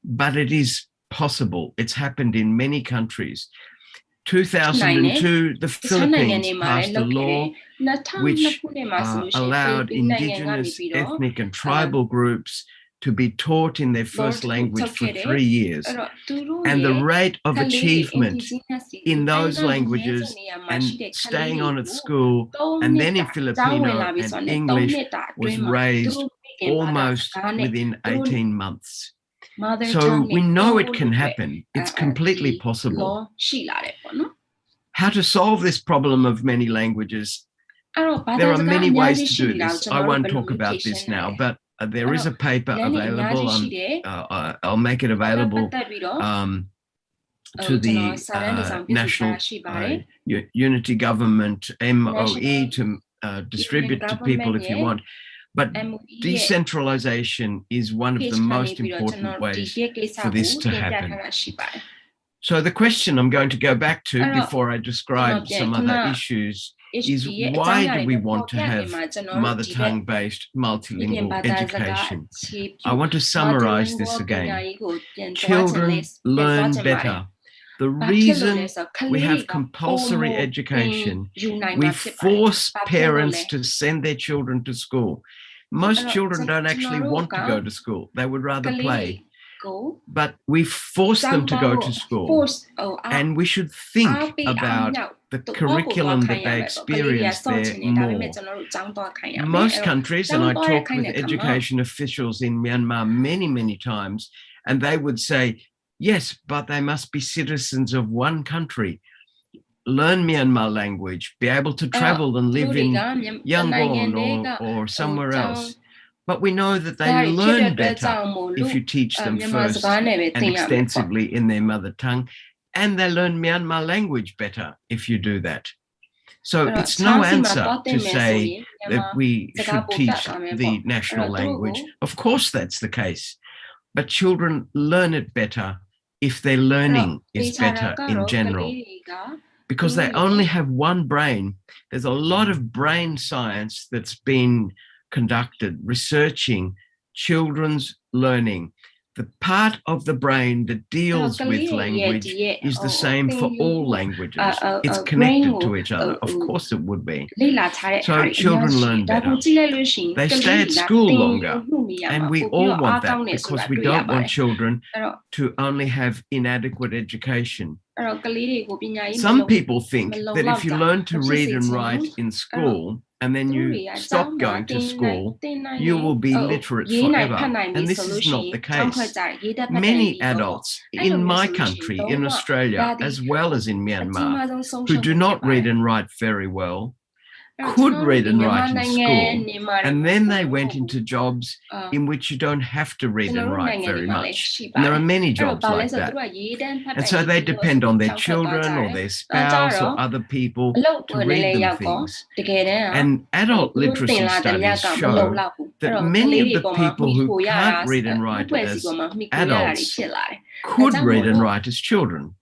Speaker 6: But it is possible. It's happened in many countries. 2002, the Philippines passed a law which allowed indigenous, ethnic and tribal groups to be taught in their first language for 3 years. And the rate of achievement in those languages and staying on at school and then in Filipino and English was raised almost within 18 months. So we know it can happen. It's completely possible. How to solve this problem of many languages? There are many ways to do this. I won't talk about this now, but there is a paper available. I'll make it available to the National Unity Government, MoE, to distribute to people if you want. But decentralization is one of the most important ways for this to happen. So the question I'm going to go back to before I describe some other issues is, why do we want to have mother tongue-based multilingual education? I want to summarize this again. Children learn better. The reason we have compulsory education, we force parents to send their children to school. Most children don't actually want to go to school. They would rather play. But we force them to go to school. And we should think about the curriculum that they experience there more. Most countries, and I talked with education officials in Myanmar many times, and they would say, yes, but they must be citizens of one country, learn Myanmar language, be able to travel and live in Yangon or somewhere else. But we know that they learn better if you teach them first and extensively in their mother tongue, and they learn Myanmar language better if you do that. So it's no answer to say that we should teach the national language. Of course, that's the case. But children learn it better if their learning is better in general. Because they only have one brain. There's a lot of brain science that's been conducted researching children's learning. The part of the brain that deals with language is the same for all languages. It's connected to each other. Of course it would be. So children learn better. They stay at school longer. And we all want that because we don't want children to only have inadequate education. Some people think that if you learn to read and write in school, and then you stop going to school, you will be literate forever. And this is not the case. Many adults in my country, in Australia, as well as in Myanmar, who do not read and write very well, could read and write in school, and then they went into jobs in which you don't have to read and write very much. And there are many jobs like that. And so they depend on their children or their spouse or other people to read them things. And adult literacy studies show that many of the people who can't read and write as adults could read and write as children.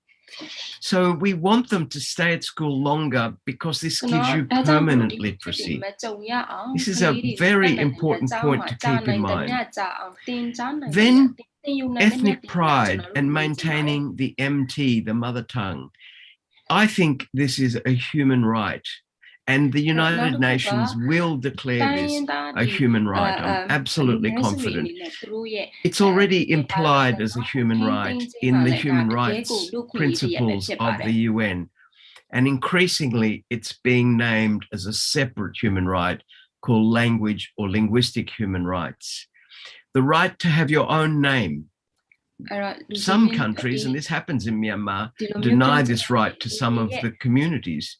Speaker 6: So we want them to stay at school longer because this gives you permanent literacy. This is a very important point to keep in mind. Then ethnic pride and maintaining the MT, the mother tongue. I think this is a human right. And the United Nations will declare this a human right. I'm absolutely confident. It's already implied as a human right in the human rights principles of the UN. And increasingly, it's being named as a separate human right called language or linguistic human rights. The right to have your own name. Some countries, and this happens in Myanmar, deny this right to some of the communities.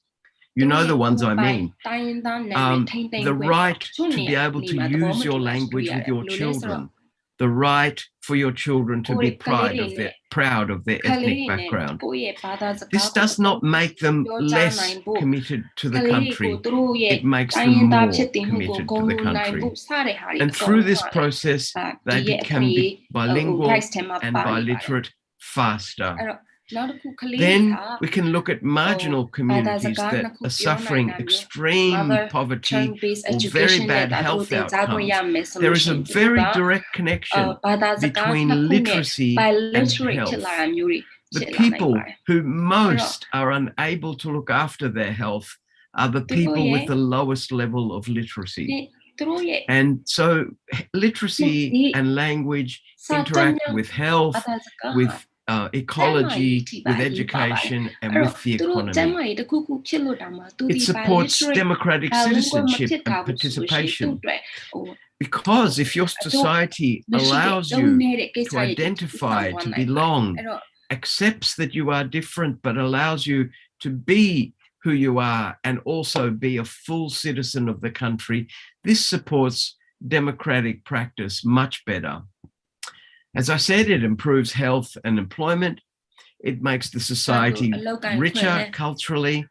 Speaker 6: You know the ones I mean. The right to be able to use your language with your children. The right for your children to be proud of their ethnic background. This does not make them less committed to the country. It makes them more committed to the country. And through this process, they become bilingual and biliterate faster. Then we can look at marginal communities that are suffering extreme poverty or very bad health outcomes. There is a very direct connection between literacy and health. The people who most are unable to look after their health are the people with the lowest level of literacy. And so literacy and language interact with health, with ecology, with education, and with the economy. It supports democratic citizenship and participation. Because if your society allows you to identify, to belong, accepts that you are different, but allows you to be who you are and also be a full citizen of the country, this supports democratic practice much better. As I said, it improves health and employment. It makes the society richer culturally,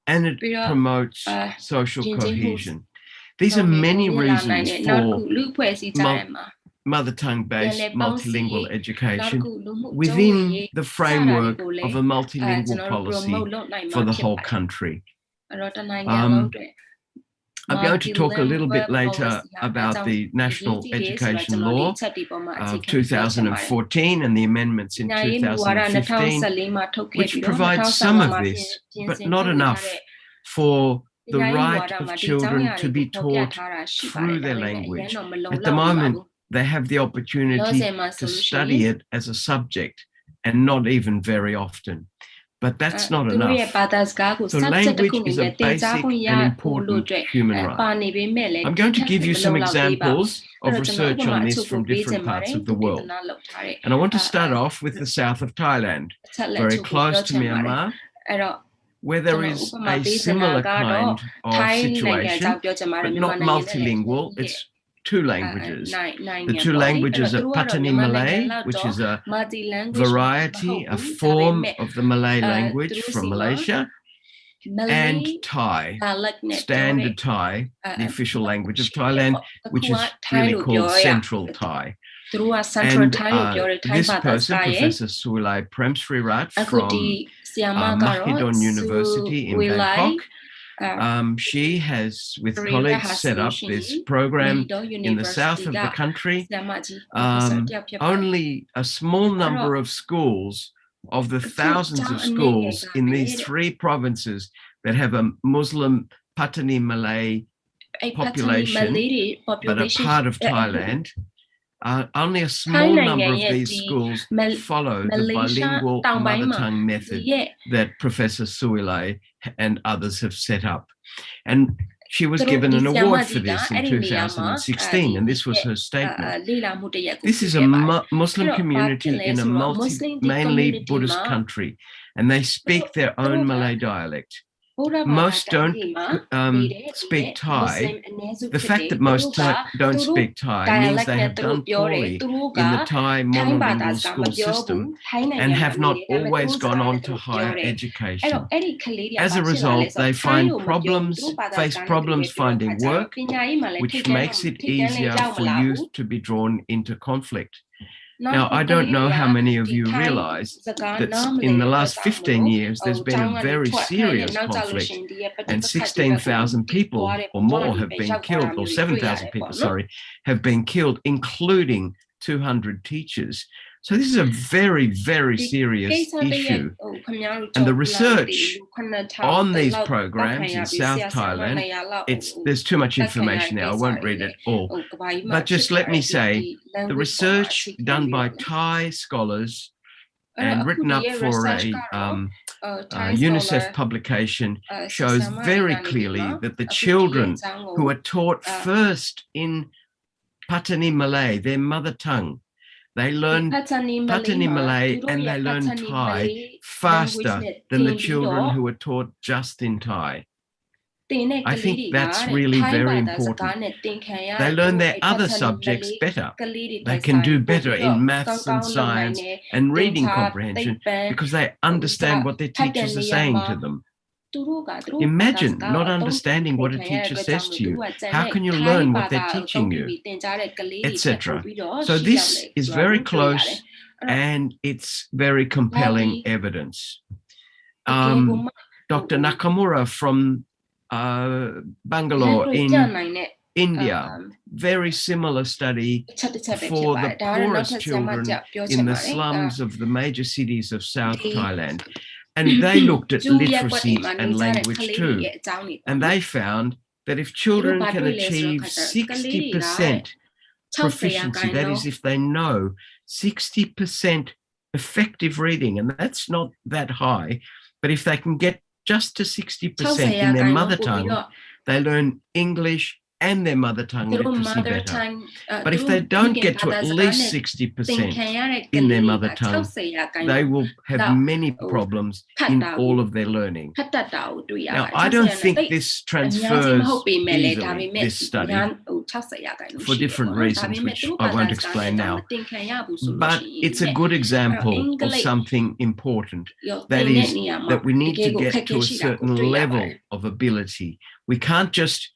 Speaker 6: and it promotes social cohesion. These are many reasons for mother tongue-based multilingual education within the framework of a multilingual policy for the whole country. I'm going to talk a little bit later about the National Education Law of 2014 and the amendments in 2015, which provide some of this, but not enough for the right of children to be taught through their language. At the moment, they have the opportunity to study it as a subject, and not even very often. but that's not enough. So language is a basic and important human right. I'm going to give you some examples of research on this from different parts of the world. And I want to start off with the south of Thailand, very close to Myanmar, where there is a similar kind of situation, but not multilingual. It's two languages. The two languages are Patani Malay, which is a variety, a form of the Malay language from Malaysia, and Thai, standard Thai, the official language of Thailand, which is really called Central Thai. And this person, Professor Suilai Premsrirat from Mahidol University in Bangkok, she has, with colleagues, set up this program in the south of the country. Only a small number of schools, of the thousands of schools in these 3 provinces that have a Muslim Patani Malay population, but a part of Thailand, only a small number of these schools follow the bilingual mother tongue method that Professor Suilai and others have set up. And she was given an award for this in 2016, and this was her statement. This is a Muslim community in a mainly Buddhist country, and they speak their own Malay dialect. Most don't speak Thai. The fact that most don't speak Thai means they have done poorly in the Thai monolingual school system and have not always gone on to higher education. As a result, they face problems finding work, which makes it easier for youth to be drawn into conflict. Now, I don't know how many of you realize that in the last 15 years, there's been a very serious conflict, and 16,000 people or more have been killed, or 7,000 people, sorry, have been killed, including 200 teachers. So this is a very, very serious issue. And the research on these programs in South Thailand, there's too much information now, I won't read it all. But just let me say, the research done by Thai scholars and written up for a UNICEF publication shows very clearly that the children who are taught first in Patani Malay, their mother tongue, they learn Patani Malay and they learn Thai faster than the children who are taught just in Thai. I think that's really very important. They learn their other subjects better. They can do better in maths and science and reading comprehension because they understand what their teachers are saying to them. Imagine not understanding what a teacher says to you. How can you learn what they're teaching you, etc.? So this is very close and it's very compelling evidence. Dr. Nakamura from Bangalore in India, very similar study for the poorest children in the slums of the major cities of South Thailand. And they looked at literacy and language too. And they found that if children can achieve 60% proficiency, that is, if they know 60% effective reading, and that's not that high, but if they can get just to 60% in their mother tongue, they learn English and their mother tongue literacy better. But if they don't get to at least 60% in their mother tongue, they will have many problems in all of their learning. Now, I don't think this transfers easily, this study, for different reasons, which I won't explain now. But it's a good example of something important. That is, that we need to get to a certain level of ability. We can't just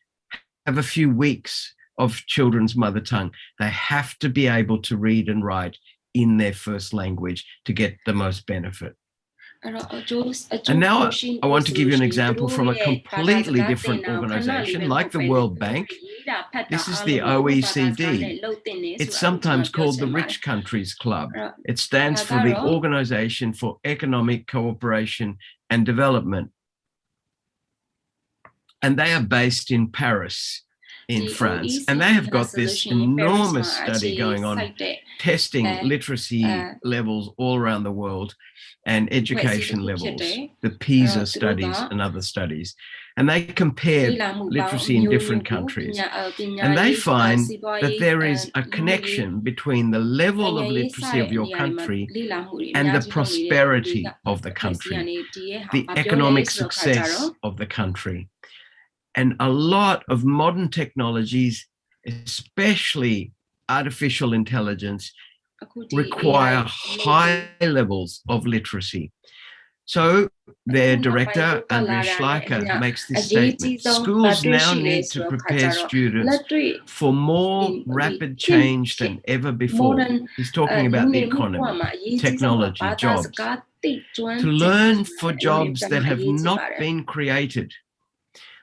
Speaker 6: have a few weeks of children's mother tongue. They have to be able to read and write in their first language to get the most benefit. And now I want to give you an example from a completely different organization, like the World Bank. This is the OECD. It's sometimes called the Rich Countries Club. It stands for the Organization for Economic Cooperation and Development. And they are based in Paris. in France, and they have got this enormous study going on, testing literacy levels all around the world and education levels, the PISA studies and other studies. And they compare literacy in different countries. And they find that there is a connection between the level of literacy of your country and the prosperity of the country, the economic success of the country. And a lot of modern technologies, especially artificial intelligence, require high levels of literacy. So their director, Andrea Schleicher, makes this statement: schools now need to prepare students for more rapid change than ever before. He's talking about the economy, technology, jobs, to learn for jobs that have not been created.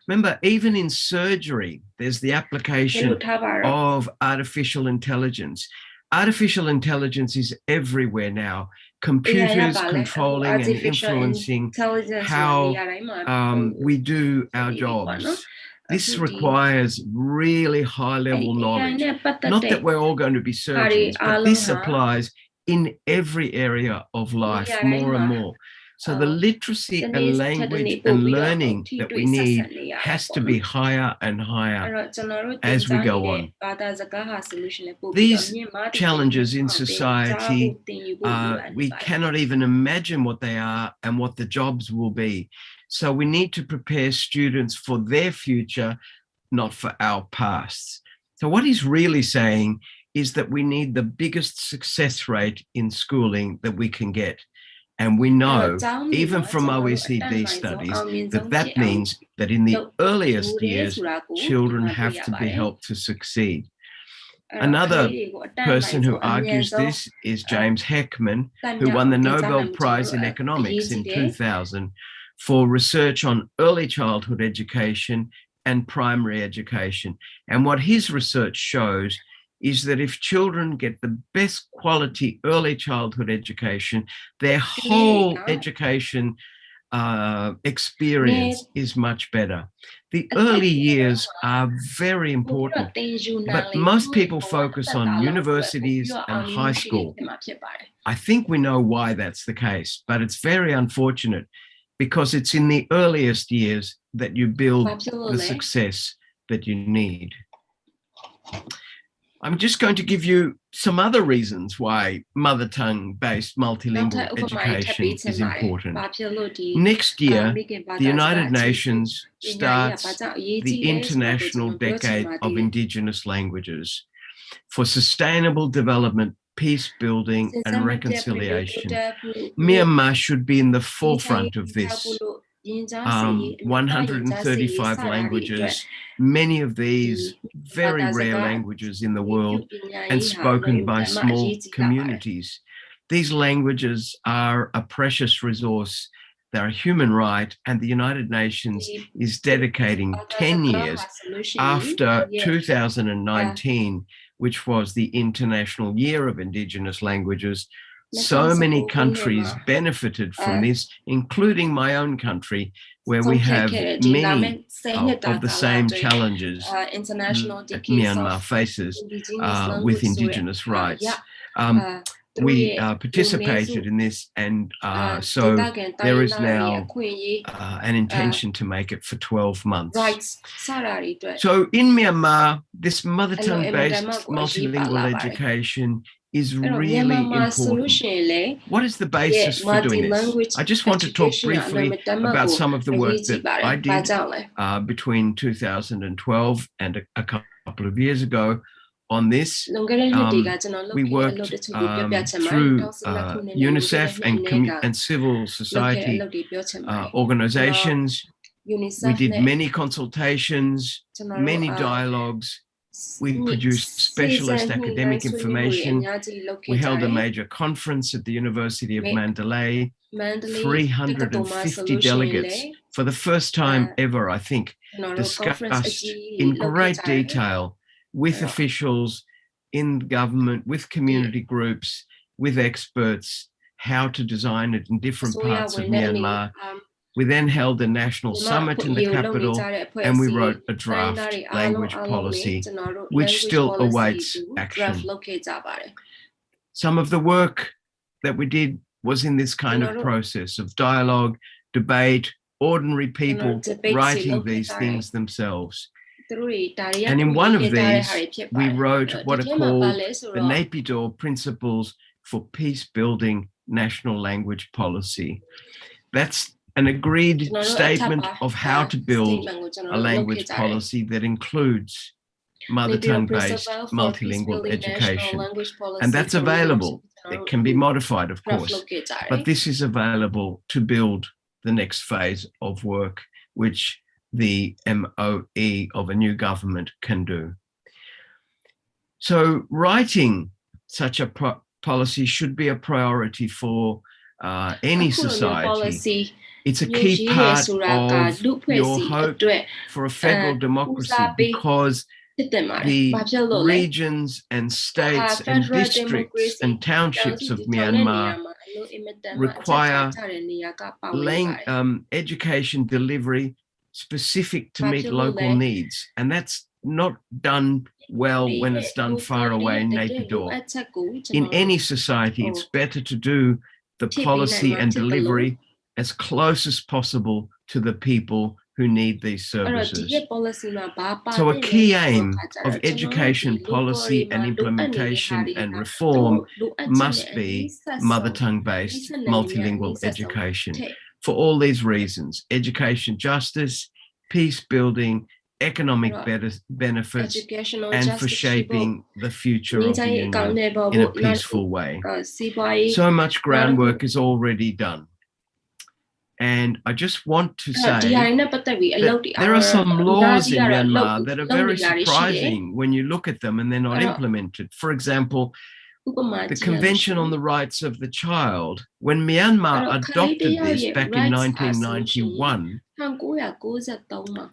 Speaker 6: Remember, even in surgery, there's the application of artificial intelligence. Artificial intelligence is everywhere now. Computers controlling and influencing how we do our jobs. This requires really high-level knowledge. Not that we're all going to be surgeons, but this applies in every area of life more and more. So the literacy and language and learning that we need has to be higher and higher as we go on. These challenges in society, we cannot even imagine what they are and what the jobs will be. So we need to prepare students for their future, not for our pasts. So what he's really saying is that we need the biggest success rate in schooling that we can get. And we know, even from OECD studies, that that means that in the earliest years, children have to be helped to succeed. Another person who argues this is James Heckman, who won the Nobel Prize in Economics in 2000 for research on early childhood education and primary education. And what his research shows is that if children get the best quality early childhood education, their whole education experience is much better. The early years are very important, but most people focus on universities and high school. I think we know why that's the case, but it's very unfortunate because it's in the earliest years that you build the success that you need. I'm just going to give you some other reasons why mother tongue-based multilingual education is important. Next year, the United Nations starts the International Decade of Indigenous Languages for sustainable development, peace building, and reconciliation. Myanmar should be in the forefront of this. 135 languages, many of these very rare languages in the world and spoken by small communities. These languages are a precious resource. They're a human right, and the United Nations is dedicating 10 years after 2019, which was the International Year of Indigenous Languages. So many countries benefited from this, including my own country, where we have many of the same challenges that Myanmar faces with Indigenous rights. We participated in this, and so there is now an intention to make it for 12 months. So in Myanmar, this mother tongue-based multilingual education is really important. What is the basis for doing this? I just want to talk briefly about some of the work that I did between 2012 and a couple of years ago on this. We worked through UNICEF and civil society organizations. We did many consultations, many dialogues. We produced specialist academic information. We held a major conference at the University of Mandalay. 350 delegates, for the first time ever, I think, discussed in great detail with officials in government, with community groups, with experts, how to design it in different parts of Myanmar. We then held a national summit in the capital, and we wrote a draft language policy, which still awaits action. Some of the work that we did was in this kind of process of dialogue, debate, ordinary people writing these things themselves. And in one of these, we wrote what are called the Naypyidaw Principles for Peace-Building National Language Policy. That's an agreed statement of how to build a language policy that includes mother tongue-based multilingual education. And that's available. It can be modified, of course, but this is available to build the next phase of work, which the MoE of a new government can do. So writing such a policy should be a priority for any society. It's a key part of your hope for a federal democracy, because the regions and states and districts and townships of Myanmar require education delivery specific to meet local needs. And that's not done well when it's done far away in Naypyidaw. In any society, it's better to do the policy and delivery as close as possible to the people who need these services. So a key aim of education policy and implementation and reform must be mother tongue-based multilingual education. For all these reasons: education justice, peace building, economic benefits, and for shaping the future of the union in a peaceful way. So much groundwork is already done. And I just want to say that there are some laws in Myanmar that are very surprising when you look at them and they're not implemented. For example, the Convention on the Rights of the Child, when Myanmar adopted this back in 1991,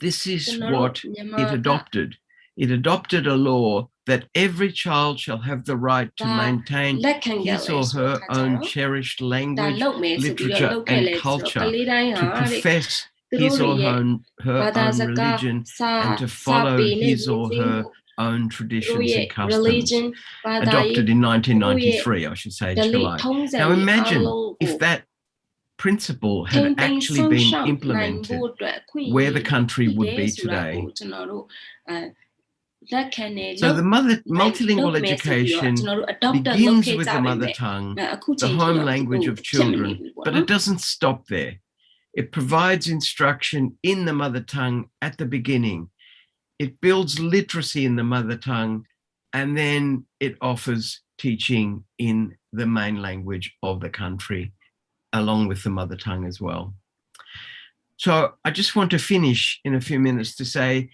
Speaker 6: this is what it adopted. It adopted a law that every child shall have the right to maintain his or her own cherished language, literature, and culture, to profess his or her own religion, and to follow his or her own traditions and customs. Adopted in 1993, I should say, July. Now imagine if that principle had actually been implemented, where the country would be today. So the multilingual education begins with the mother tongue, the home language of children, but it doesn't stop there. It provides instruction in the mother tongue at the beginning. It builds literacy in the mother tongue, and then it offers teaching in the main language of the country, along with the mother tongue as well. So I just want to finish in a few minutes to say,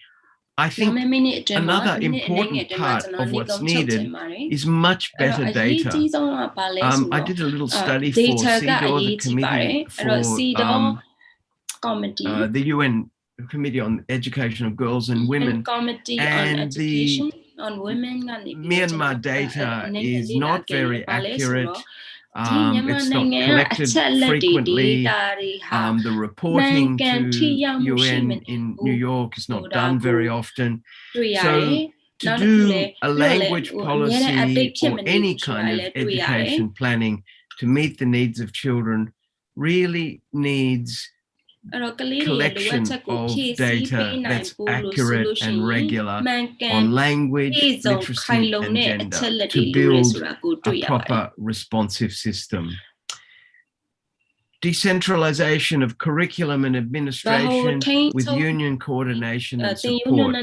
Speaker 6: I think another important part of what's needed is much better data. I did a little study for CEDAW, the Committee for the UN Committee on Education of Girls and Women, and the Myanmar data is not very accurate. It's not collected frequently. The reporting to UN in New York is not done very often. So to do a language policy or any kind of education planning to meet the needs of children really needs collection of data that's accurate and regular on language, literacy, and gender to build a proper responsive system. Decentralization of curriculum and administration with union coordination and support.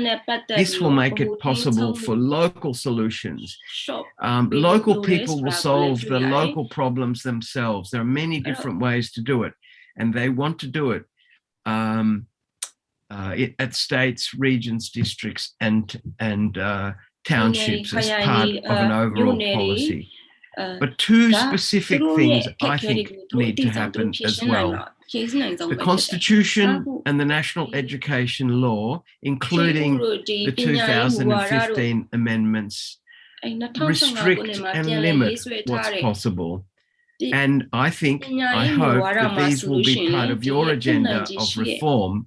Speaker 6: This will make it possible for local solutions. Local people will solve the local problems themselves. There are many different ways to do it, and they want to do it at states, regions, districts, and townships as part of an overall policy. But two specific things I think need to happen as well. The Constitution and the National Education Law, including the 2015 amendments, restrict and limit what's possible. And I think, I hope that these will be part of your agenda of reform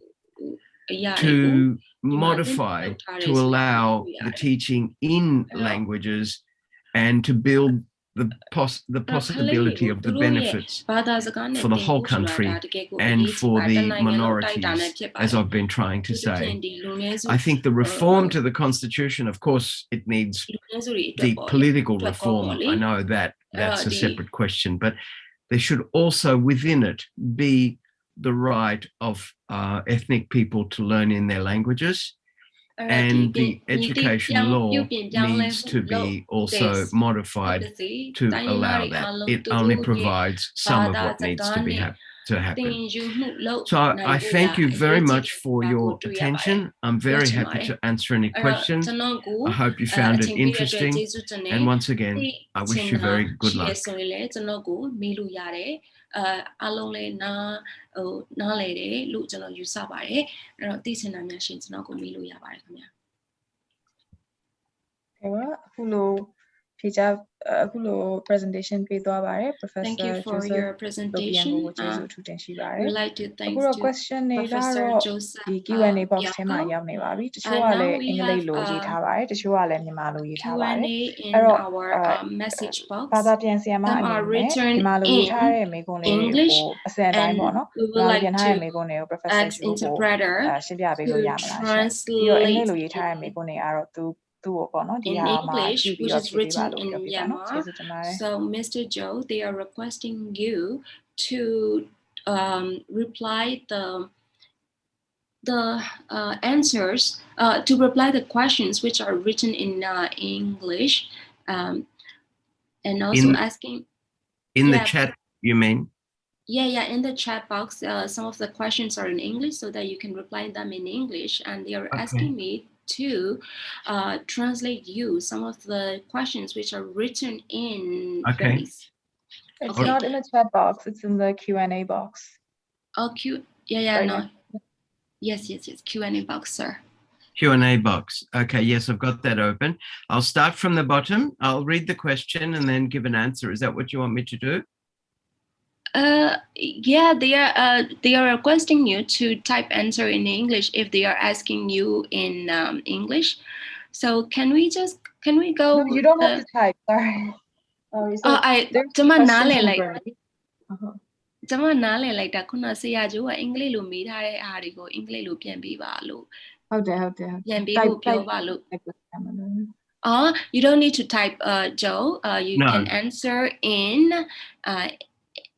Speaker 6: to modify, to allow the teaching in languages and to build the possibility of the benefits for the whole country and for the minorities, as I've been trying to say. I think the reform to the constitution, of course, it needs deep political reform. I know that that's a separate question, but there should also within it be the right of ethnic people to learn in their languages. And the education law needs to be also modified to allow that. It only provides some of what needs to be to happen. So I thank you very much for your attention. I'm very happy to answer any questions. I hope you found it interesting. And once again, I wish you very good luck.
Speaker 2: အားလုံးလည်းနားလေတယ်လို့ကျွန်တော်ယူဆပါတယ်အဲ့တော့သိချင်တာများရှင်ကျွန်တော်ကိုမေးလို့ရပါတယ်ခင်ဗျာ
Speaker 1: အခုလို presentation ပေးသွားပါတယ် Professor
Speaker 2: Thank you for your presentation. We'd like to thank
Speaker 1: question
Speaker 2: Professor Joseph
Speaker 1: ဒီ Q&A box ထဲမှာရောက်နေပါပြီတချို့ကလည်းအင်္ဂလိပ်လိုရေးထားပါတယ်တချို့ကလည်းမြန်မာလိုရေးထားပါတယ်
Speaker 2: Q&A in our message box
Speaker 1: ဘာသာပြန်ဆရာမအနေနဲ့မြန်မာလိုရေးထားတဲ့မေးခွန်းလေးကိုအစအတိုင်းပေါ့နော်မြန်မာပြန်ထားတဲ့မေးခွန်းတွေကို Professor ကိုရှင်းပြပေးလို့ရမလားပြီးတော့အင်္ဂလိပ်လိုရေးထားတဲ့မေးခွန်းတွေကတော့သူ
Speaker 2: in English, which is written in Myanmar. So, Mr. Joe, they are requesting you to reply the answers, to reply the questions which are written in English, and also asking
Speaker 6: in the chat. You mean?
Speaker 2: Yeah, in the chat box, some of the questions are in English, so that you can reply them in English, and they are asking me to translate you some of the questions which are written in Burmese.
Speaker 1: It's not in the chat box, it's in the Q&A box.
Speaker 2: Oh, yes, Q&A box, sir.
Speaker 6: Q&A box. Okay, yes, I've got that open. I'll start from the bottom. I'll read the question and then give an answer. Is that what you want me to do?
Speaker 2: Yeah, they are requesting you to type answer in English if they are asking you in English. So can we go?
Speaker 1: No, you don't have to type. Sorry. So
Speaker 2: Jama nale like that. Kuna siya jo English lo meet hare hari go English lo pian bi ba lo.
Speaker 1: How dare.
Speaker 2: Pian bi lo pyo ba lo. You don't need to type, Joe. You can answer in.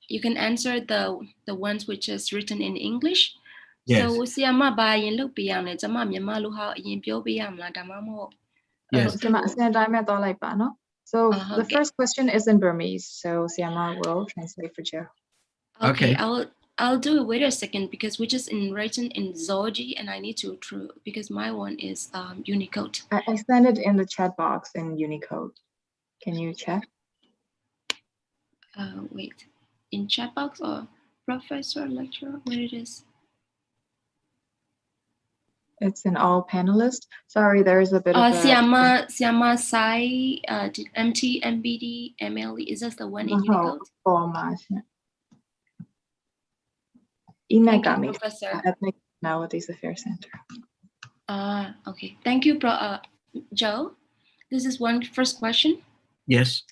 Speaker 2: You can answer the ones which is written in English.
Speaker 6: Yes.
Speaker 2: So siyama ba yin lo piang le jama Myanmar lo ha yin pyo pi yam la da ma mo.
Speaker 6: Yes.
Speaker 1: So the first question is in Burmese. So Siama will translate for Joe.
Speaker 2: Okay. I'll do it. Wait a second, because which is written in Zoji, and I need to because my one is Unicode.
Speaker 1: I sent it in the chat box in Unicode. Can you check?
Speaker 2: Wait. In chat box or professor lecturer, where it is?
Speaker 1: It's in all panelists. Sorry, there is a bit of
Speaker 2: Siama Sai, MT, MBD, MLE. Is that the one in Unicode? Professor.
Speaker 1: Ethnic Nowadays Affairs Center.
Speaker 2: Okay. Thank you, Joe. This is one first question.
Speaker 6: Yes.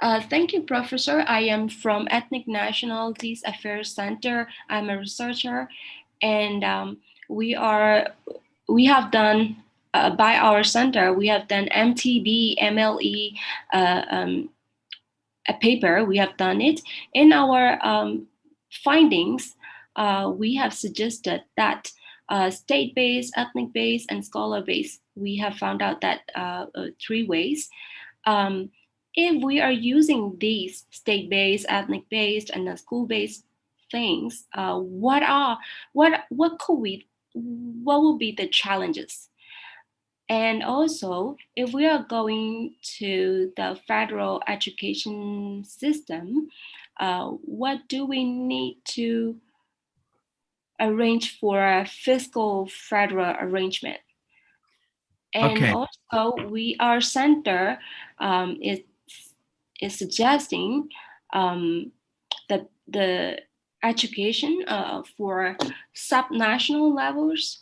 Speaker 2: Thank you, Professor. I am from Ethnic Nationalities Affairs Center. I'm a researcher, and we have done by our center. We have done MTB, MLE, a paper. We have done it in our findings. We have suggested that state-based, ethnic-based, and scholar-based. We have found out that 3 ways. If we are using these state-based, ethnic-based, and school-based things, what will be the challenges? And also, if we are going to the federal education system, what do we need to arrange for a fiscal federal arrangement? And also, our center is suggesting the education for subnational levels.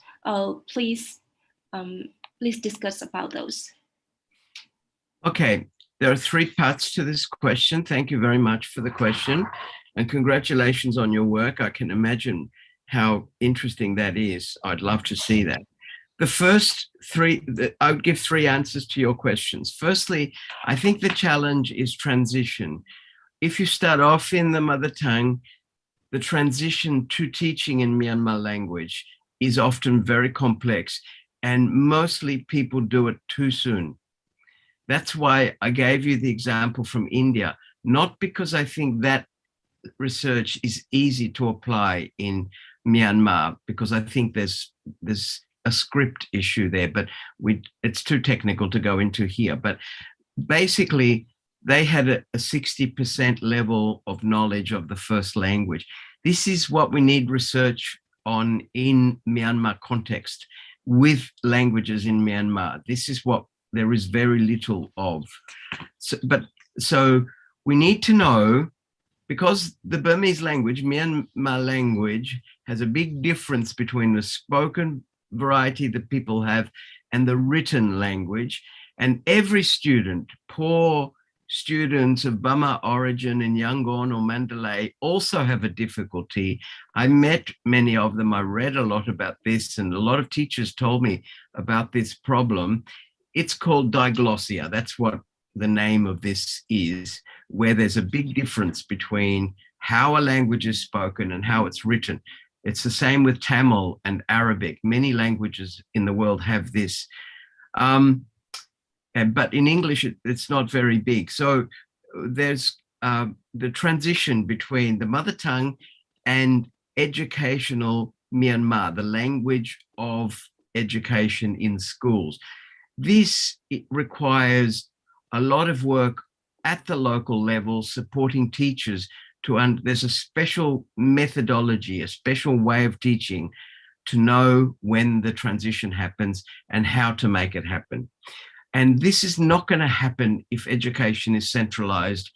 Speaker 2: Please discuss about those.
Speaker 6: Okay, there are 3 parts to this question. Thank you very much for the question, and congratulations on your work. I can imagine how interesting that is. I'd love to see that. The first 3, I would give 3 answers to your questions. Firstly, I think the challenge is transition. If you start off in the mother tongue, the transition to teaching in Myanmar language is often very complex, and mostly people do it too soon. That's why I gave you the example from India, not because I think that research is easy to apply in Myanmar, because I think there's a script issue there, but it's too technical to go into here. But basically, they had a 60% level of knowledge of the first language. This is what we need research on in Myanmar context with languages in Myanmar. This is what there is very little of. So we need to know, because the Burmese language, Myanmar language, has a big difference between the spoken variety that people have and the written language. And every student, poor students of Burma origin in Yangon or Mandalay, also have a difficulty. I met many of them. I read a lot about this, and a lot of teachers told me about this problem. It's called diglossia. That's what the name of this is, where there's a big difference between how a language is spoken and how it's written. It's the same with Tamil and Arabic. Many languages in the world have this. But in English, it's not very big. So there's the transition between the mother tongue and educational Myanmar, the language of education in schools. This requires a lot of work at the local level, supporting teachers there's a special methodology, a special way of teaching to know when the transition happens and how to make it happen. And this is not going to happen if education is centralized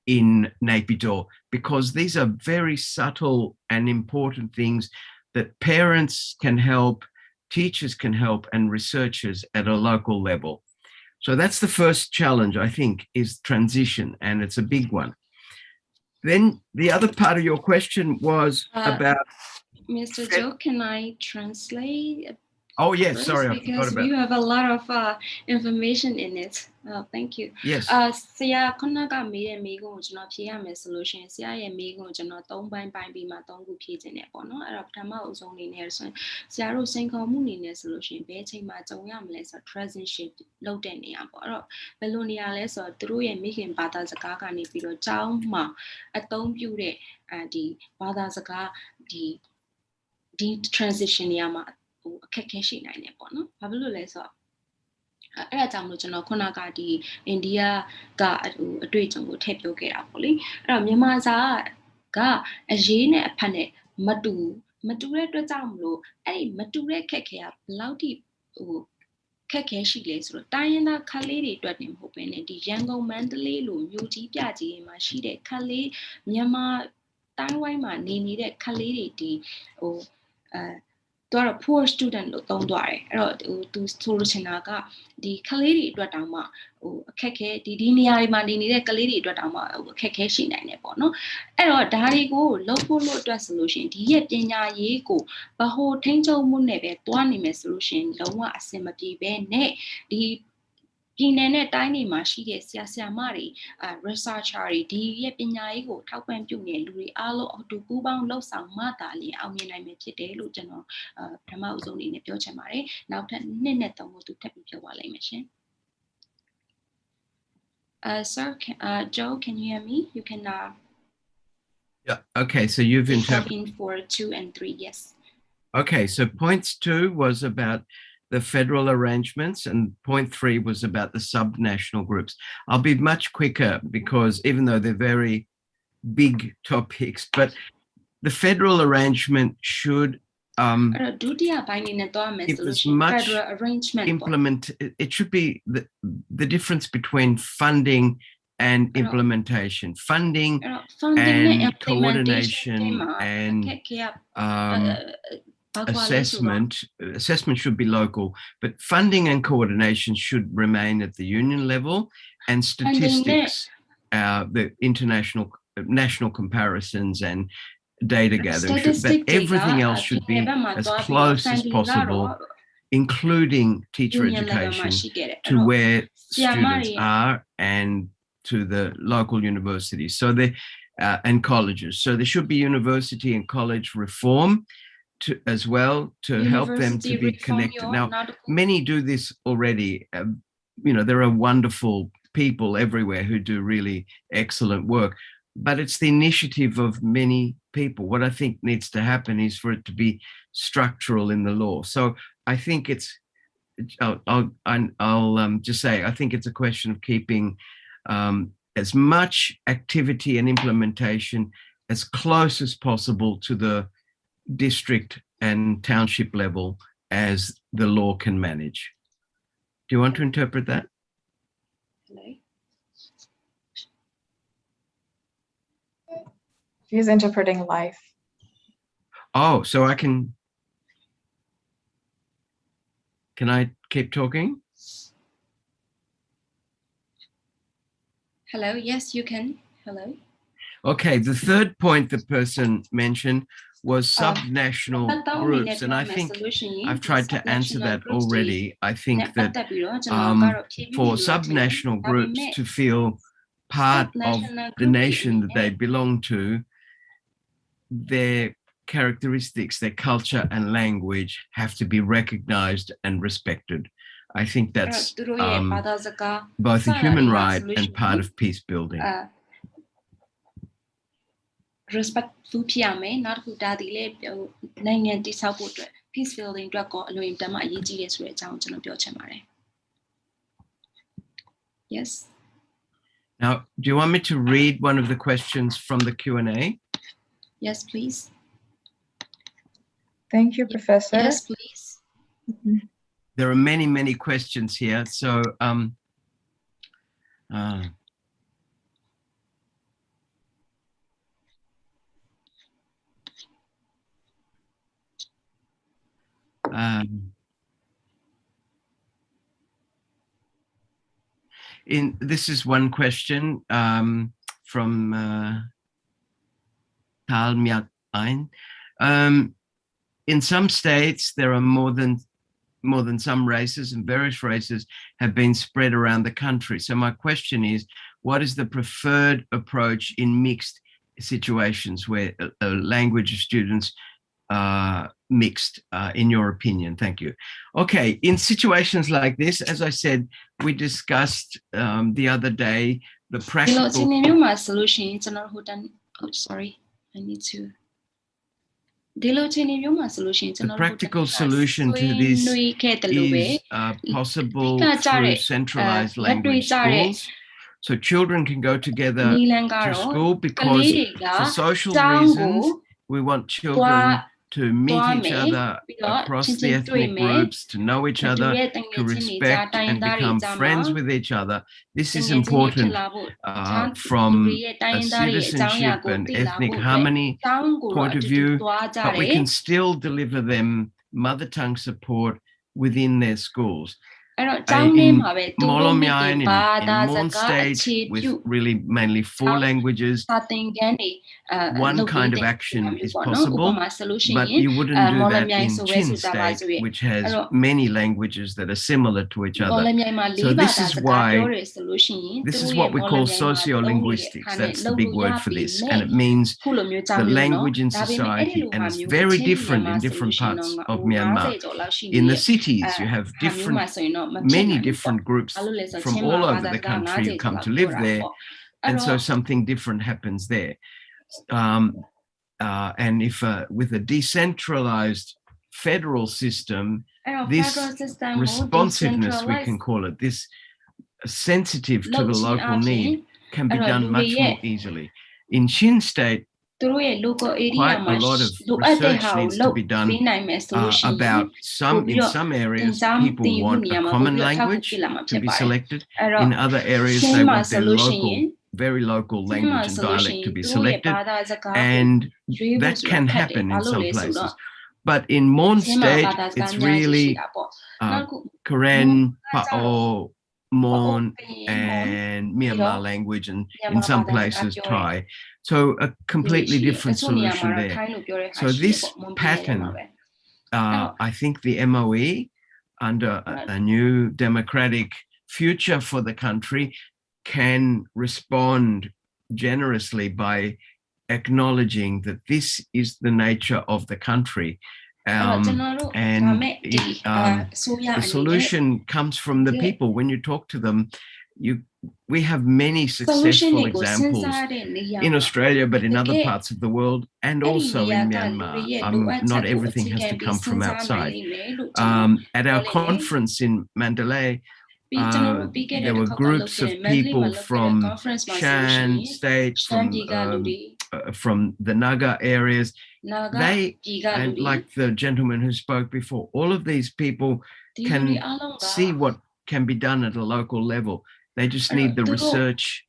Speaker 6: in Naypyidaw, because these are very subtle and important things that parents can help, teachers can help, and researchers at a local level. So that's the first challenge, I think, is transition, and it's a big one. Then the other part of your question was about...
Speaker 2: Mr. Joe, can I translate?
Speaker 6: Oh, yes, sorry, I forgot
Speaker 2: because
Speaker 6: about
Speaker 2: you have a lot of information in it. Thank you.
Speaker 6: Yes.
Speaker 2: ဆရာခုနကမေးတဲ့မေးခွန်းကိုကျွန်တော်ဖြေရမယ်ဆိုလို့ရှိရင်ဆရာရဲ့မေးခွန်းကိုကျွန်တော်3ပိုင်းပိုင်းပြီးမှ3ခုဖြေခြင်းနဲ့ပေါ့နော်အဲ့တော့ပထမအဆုံးအနေနဲ့ဆိုရင်ဆရာတို့စိန်ခေါ်မှုအနေနဲ့ဆိုလို့ရှိရင်ဘယ်အချိန်မှာကြုံရမလဲဆိုတော့ transition လုပ်တဲ့နေရာပေါ့အဲ့တော့ဘယ်လိုနေရာလဲဆိုတော့သူတို့ရဲ့မိခင်ဘာသာစကားကနေပြီးတော့ကျောင်းမှာအသုံးပြုတဲ့ဒီဘာသာစကားဒီ transition နေရာမှာအခက်အခဲရှိနိုင်တယ်ပေါ့နော်ဘာဖြစ်လို့လဲဆိုတော့အဲ့ဒါကြောင့်မို့ကျွန်တော်ခုနကဒီအိန္ဒိယကအတွေ့အကြုံကိုထည့်ပြောခဲ့တာပေါ့လေအဲ့တော့မြန်မာစာကအရေးနဲ့အဖတ်နဲ့မတူတဲ့အတွက်ကြောင့်မလို့အဲ့ဒီမတူတဲ့ခက်ခဲကဘယ်လောက်ထိခက်ခဲရှိလဲဆိုတော့တိုင်းရင်းသားခလေးတွေအတွက်တင်မဟုတ်ဘဲနဲ့ဒီရန်ကုန်မန္တလေးလိုမြို့ကြီးပြကြီးတွေမှာရှိတဲ့ခလေးမြန်မာတိုင်းဝိုင်းမှာနေနေတဲ့ခလေးတွေဒီတော့ poor student လို့သုံးသွားတယ်အဲ့တော့သူဆိုလိုချင်တာကဒီကလေးတွေအတွက်တောင်မှအခက်ခဲဒီနေရာတွေမှာနေနေတဲ့ကလေးတွေအတွက်တောင်မှအခက်ခဲရှိနိုင်တယ်ပေါ့နော်အဲ့တော့ဒါတွေကိုလုပ်ဖို့လို့အတွက်ဆိုလို့ရှိရင်ဒီရဲ့ပညာရေးကိုဗဟိုထိန်းချုပ်မှုနဲ့ပဲတွားနေမယ်ဆိုလို့ရှိရင်လုံးဝအဆင်မပြေပဲနဲ့ဒီပြည်နယ်နဲ့တိုင်းတွေမှာရှိတဲ့ဆရာမတွေresearcher တွေဒီရဲ့ပညာရေးကိုထောက်ပံ့ပြုနေတဲ့လူတွေအားလုံးအတူပူးပေါင်းလှုပ်ဆောင်မှသာလျှင်အောင်မြင်နိုင်မယ်ဖြစ်တယ်လို့ကျွန်တော်ပထမအဆုံးအနေနဲ့ပြောချင်ပါတယ်နောက်ထပ်2နဲ့3ကိုသူထပ်ပြီးပြောပါလိမ့်မယ်ရှင် Sir, Joe, can you hear me? You can
Speaker 6: Yeah, okay, so you've
Speaker 2: interpreted in for 2 and 3, yes.
Speaker 6: Okay, so points 2 was about the federal arrangements, and point 3 was about the subnational groups. I'll be much quicker because even though they're very big topics, but the federal arrangement should it was much it should be the difference between funding and implementation, funding and coordination and assessment should be local, but funding and coordination should remain at the union level, and statistics, the national comparisons and data gathering, but everything else should be as close as possible, including teacher education, to where students are and to the local universities, so they and colleges. So there should be university and college reform as well, to help them to be connected. Now, many do this already. You know, there are wonderful people everywhere who do really excellent work, but it's the initiative of many people. What I think needs to happen is for it to be structural in the law. So I think it's, I'll just say, I think it's a question of keeping as much activity and implementation as close as possible to the district and township level as the law can manage. Do you want to interpret that?
Speaker 1: She's interpreting life.
Speaker 6: Oh, so can I keep talking?
Speaker 2: Hello, yes, you can. Hello.
Speaker 6: Okay, the third point the person mentioned was subnational groups, and I think I've tried to answer that already. I think that for subnational groups to feel part of the nation that they belong to, their characteristics, their culture and language have to be recognized and respected. I think that's both a human right and part of peace building.
Speaker 2: Respectful ဖြစ်ရမယ်နောက်တစ်ခုဒါဒီလေနိုင်ငံတည်ဆောက်ဖို့အတွက် peace building အတွက်ကောအလွန်တမ်းအရေးကြီးတယ်ဆိုတဲ့အကြောင်းကျွန်တော်ပြောချင်ပါတယ် Yes.
Speaker 6: Now, do you want me to read one of the questions from the Q&A?
Speaker 2: Yes, please.
Speaker 1: Thank you, Professor.
Speaker 2: Yes, please.
Speaker 6: There are many questions here, so this is one question from Tal Myat Ein. In some states, there are more than some races, and various races have been spread around the country. So my question is, what is the preferred approach in mixed situations where language of students are mixed, in your opinion? Thank you. Okay, in situations like this, as I said, we discussed the other day the practical
Speaker 2: solution. Oh, sorry, I need to. The
Speaker 6: practical solution to this is possible through centralized language schools. So children can go together to school because for social reasons, we want children to meet each other across the ethnic groups, to know each other, to respect and become friends with each other. This is important from a citizenship and ethnic harmony point of view, but we can still deliver them mother tongue support within their schools. In Molomyain, in Mon State, with really mainly 4 languages, one kind of action is possible, but you wouldn't do that in Chin State, which has many languages that are similar to each other. So this is what we call sociolinguistics. That's the big word for this, and it means the language in society, and it's very different in different parts of Myanmar. In the cities, you have many different groups from all over the country who come to live there, and so something different happens there. And if with a decentralized federal system, this responsiveness, we can call it, this sensitive to the local need, can be done much more easily. In Chin State, quite a lot of research needs to be done about in some areas people want a common language to be selected. In other areas they want their local, very local language and dialect to be selected, and that can happen in some places. But in Mon State, it's really Karen, Pa'o, Mon, and Myanmar language, and in some places Thai. So a completely different solution there. So this pattern, I think the MoE, under a new democratic future for the country, can respond generously by acknowledging that this is the nature of the country. The solution comes from the people. When you talk to them, we have many successful examples in Australia, but in other parts of the world, and also in Myanmar. Not everything has to come from outside. At our conference in Mandalay, there were groups of people from Shan State, from the NUG areas. They, and like the gentleman who spoke before, all of these people can see what can be done at a local level. They just need the research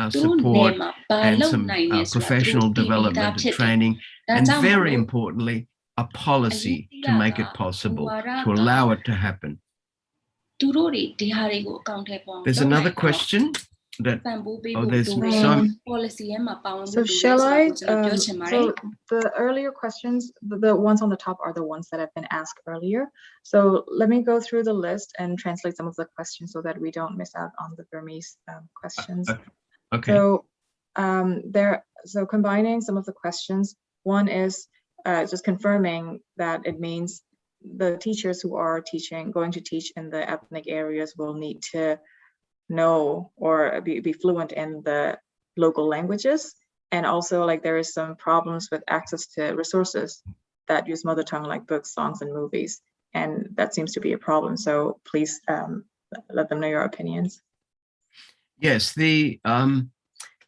Speaker 6: support and some professional development and training, and very importantly, a policy to make it possible, to allow it to happen. There's another question that there's some
Speaker 1: so shall I so the earlier questions, the ones on the top are the ones that have been asked earlier, so let me go through the list and translate some of the questions so that we don't miss out on the Burmese questions.
Speaker 6: Okay.
Speaker 1: So combining some of the questions, one is just confirming that it means the teachers who are going to teach in the ethnic areas will need to know or be fluent in the local languages, and also like there is some problems with access to resources that use mother tongue like books, songs, and movies, and that seems to be a problem. So please let them know your opinions.
Speaker 6: Yes, the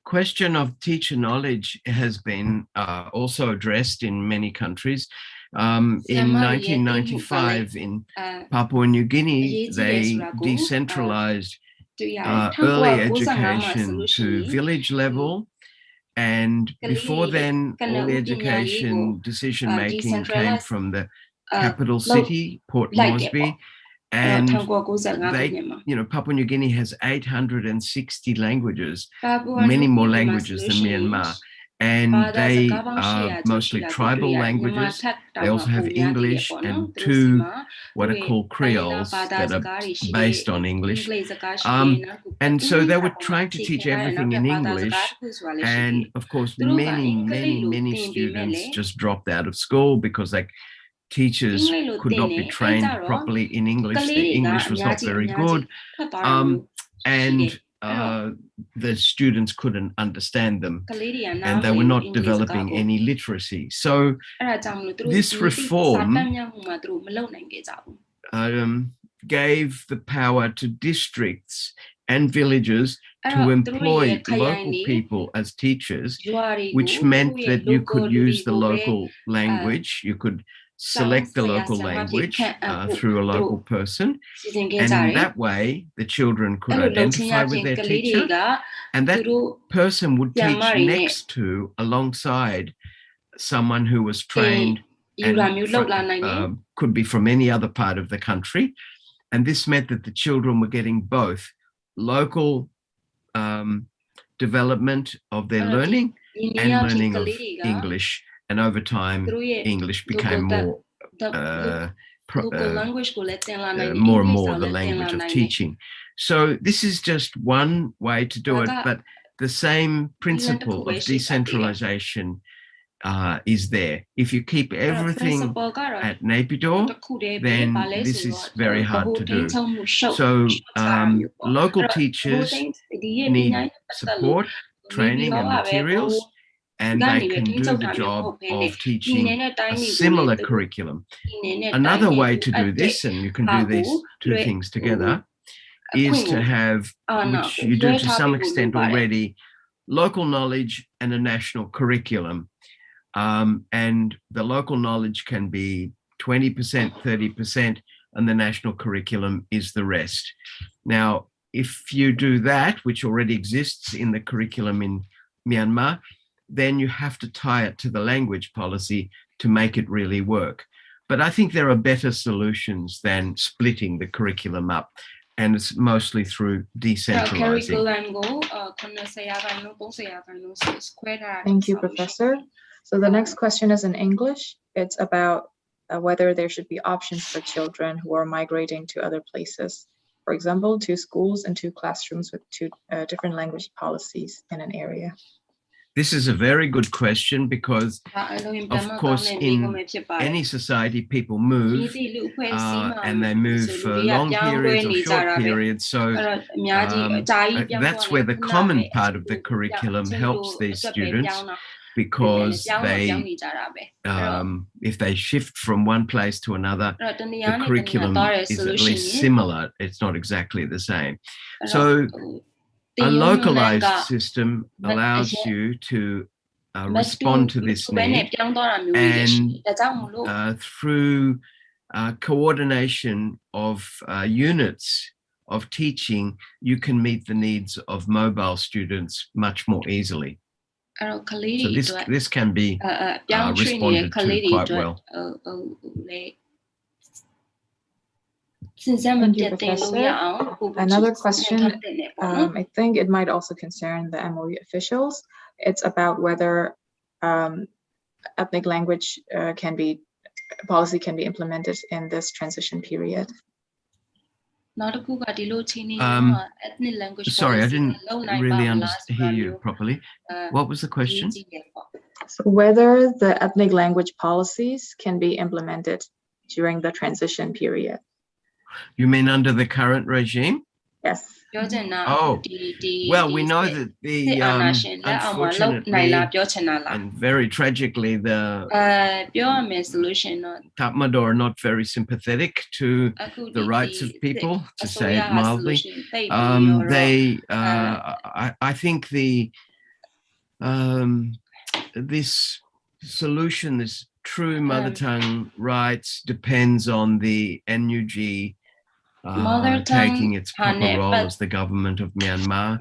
Speaker 6: question of teacher knowledge has been also addressed in many countries. In 1995 in Papua New Guinea, they decentralized early education to village level, and before then all the education decision making came from the capital city, Port Moresby, and they, Papua New Guinea has 860 languages, many more languages than Myanmar, and they are mostly tribal languages. They also have English and 2 what are called Creoles that are based on English. And so they were trying to teach everything in English, and of course many students just dropped out of school because teachers could not be trained properly in English. Their English was not very good, and the students couldn't understand them, and they were not developing any literacy. So this reform gave the power to districts and villages to employ local people as teachers, which meant that you could use the local language. You could select the local language through a local person, and in that way the children could identify with their teacher, and that person would teach next to, alongside, someone who was trained and could be from any other part of the country. And this meant that the children were getting both local development of their learning and learning of English. And over time, English became more and more the language of teaching. So this is just one way to do it, but the same principle of decentralization is there. If you keep everything at Naypyidaw, then this is very hard to do. So local teachers need support, training, and materials, and they can do the job of teaching a similar curriculum. Another way to do this, and you can do these 2 things together, is to have, which you do to some extent already, local knowledge and a national curriculum. And the local knowledge can be 20%, 30%, and the national curriculum is the rest. Now, if you do that, which already exists in the curriculum in Myanmar, then you have to tie it to the language policy to make it really work. But I think there are better solutions than splitting the curriculum up, and it's mostly through decentralizing.
Speaker 1: Thank you, Professor. So the next question is in English. It's about whether there should be options for children who are migrating to other places. For example, 2 schools and 2 classrooms with 2 different language policies in an area.
Speaker 6: This is a very good question because, of course, in any society, people move and they move for long periods or short periods. So that's where the common part of the curriculum helps these students, because they, if they shift from one place to another, the curriculum is at least similar. It's not exactly the same. So a localized system allows you to respond to this need, and through coordination of units of teaching, you can meet the needs of mobile students much more easily. So this can be responded to quite well.
Speaker 1: Thank you, Professor. Another question, I think it might also concern the MoE officials. It's about whether ethnic language policy can be implemented in this transition period.
Speaker 6: Sorry, I didn't really hear you properly. What was the question?
Speaker 1: So whether the ethnic language policies can be implemented during the transition period.
Speaker 6: You mean under the current regime?
Speaker 1: Yes.
Speaker 6: Oh, well, we know that the unfortunately and very tragically, the Tatmadaw are not very sympathetic to the rights of people, to say it mildly. I think this solution, this true mother tongue rights, depends on the NUG taking its proper role as the government of Myanmar.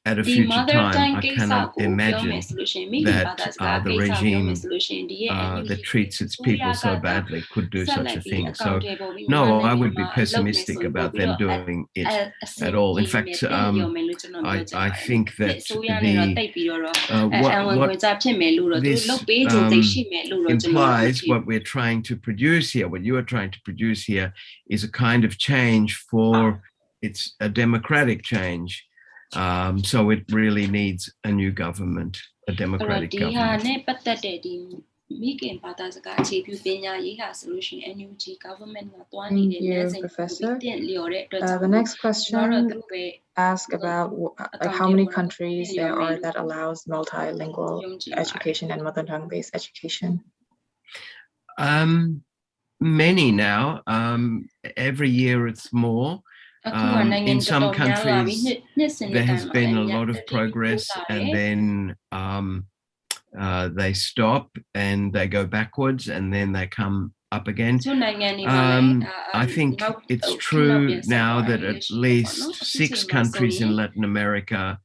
Speaker 6: At a future time, I cannot imagine that the regime that treats its people so badly could do such a thing. So, no, I would be pessimistic about them doing it at all. In fact, I think that what this implies, what we're trying to produce here, what you are trying to produce here, is a kind of change for, it's a democratic change. So it really needs a new government, a democratic government.
Speaker 1: Thank you, Professor. The next question asks about how many countries there are that allows multilingual education and mother tongue-based education.
Speaker 6: Many now. Every year it's more. In some countries, there has been a lot of progress, and then they stop and they go backwards, and then they come up again. I think it's true now that at least 6 countries in Latin America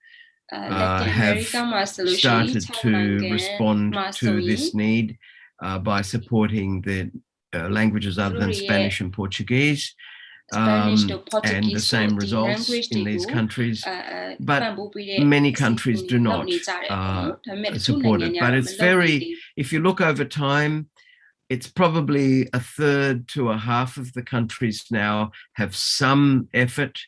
Speaker 6: have started to respond to this need by supporting the languages other than Spanish and Portuguese. And the same results in these countries, but many countries do not support it. But it's very, if you look over time, it's probably a third to a half of the countries now have some effort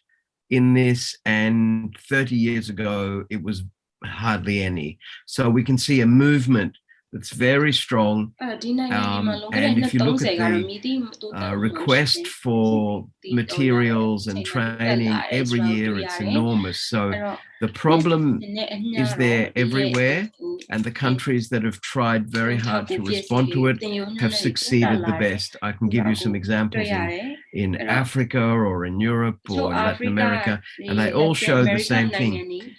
Speaker 6: in this, and 30 years ago it was hardly any. So we can see a movement that's very strong, and if you look at the request for materials and training every year, it's enormous. So the problem is there everywhere, and the countries that have tried very hard to respond to it have succeeded the best. I can give you some examples in Africa or in Europe or Latin America, and they all show the same thing.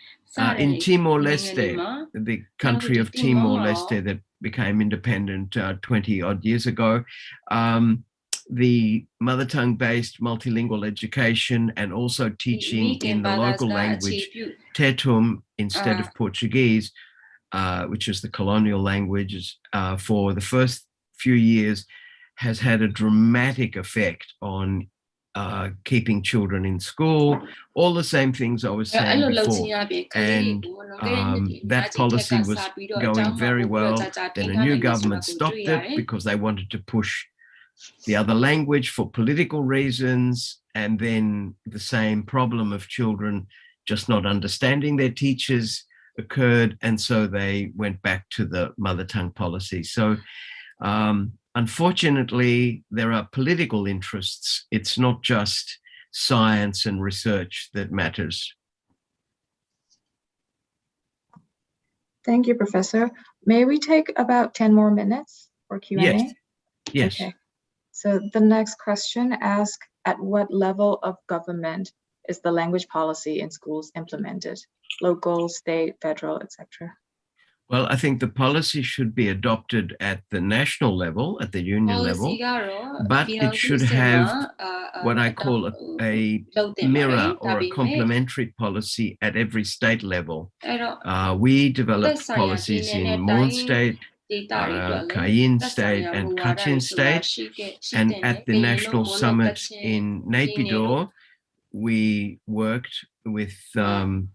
Speaker 6: in Timor-Leste, the country of Timor-Leste that became independent 20 odd years ago, the mother tongue-based multilingual education and also teaching in the local language, Tetum, instead of Portuguese, which is the colonial language, for the first few years, has had a dramatic effect on keeping children in school, all the same things I was saying before. And that policy was going very well. Then a new government stopped it because they wanted to push the other language for political reasons. And then the same problem of children just not understanding their teachers occurred. And so they went back to the mother tongue policy. So unfortunately, there are political interests. It's not just science and research that matters.
Speaker 1: Thank you, Professor. May we take about 10 more minutes for Q&A?
Speaker 6: Yes. Yes.
Speaker 1: Okay. So the next question asks, at what level of government is the language policy in schools implemented? Local, state, federal, etc.
Speaker 6: Well, I think the policy should be adopted at the national level, at the union level, but it should have what I call a mirror or a complementary policy at every state level. We developed policies in Mon State, Cayenne State and Kachin State, and at the National Summit in Naypyidaw, we worked with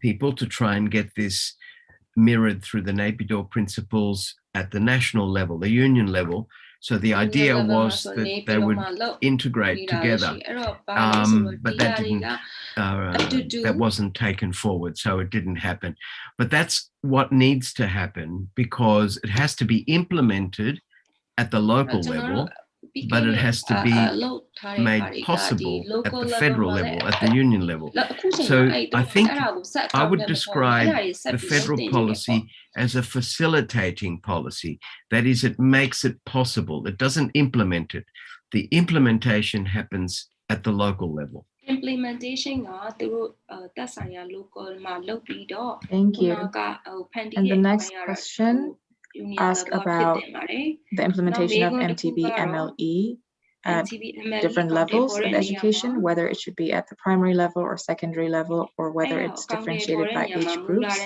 Speaker 6: people to try and get this mirrored through the Naypyidaw principles at the national level, the union level. So the idea was that they would integrate together, but that didn't, that wasn't taken forward, so it didn't happen. But that's what needs to happen, because it has to be implemented at the local level, but it has to be made possible at the federal level, at the union level. So I think I would describe the federal policy as a facilitating policy. That is, it makes it possible. It doesn't implement it. The implementation happens at the local level.
Speaker 2: Implementation
Speaker 1: Thank you. And the next question asks about the implementation of MTB MLE at different levels of education, whether it should be at the primary level or secondary level, or whether it's differentiated by age groups.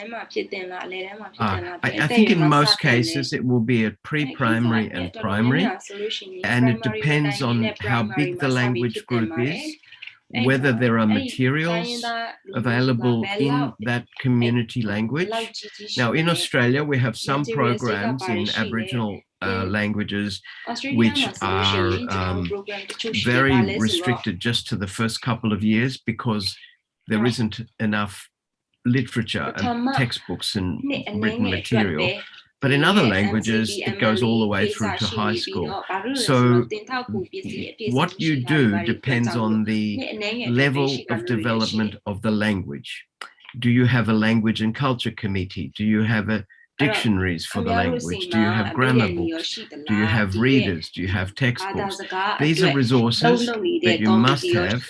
Speaker 6: I think in most cases it will be at pre-primary and primary, and it depends on how big the language group is, whether there are materials available in that community language. Now, in Australia, we have some programs in Aboriginal languages which are very restricted just to the first couple of years, because there isn't enough literature and textbooks and written material. But in other languages, it goes all the way through to high school. So what you do depends on the level of development of the language. Do you have a language and culture committee? Do you have dictionaries for the language? Do you have grammar books? Do you have readers? Do you have textbooks? These are resources that you must have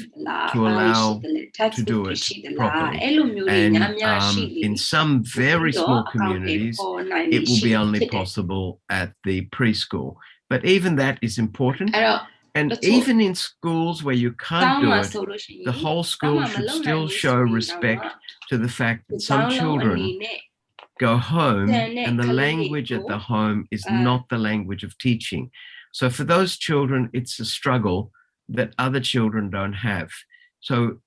Speaker 6: to allow to do it properly. And in some very small communities, it will be only possible at the preschool. But even that is important. And even in schools where you can't do it, the whole school should still show respect to the fact that some children go home and the language at the home is not the language of teaching. So for those children, it's a struggle that other children don't have. So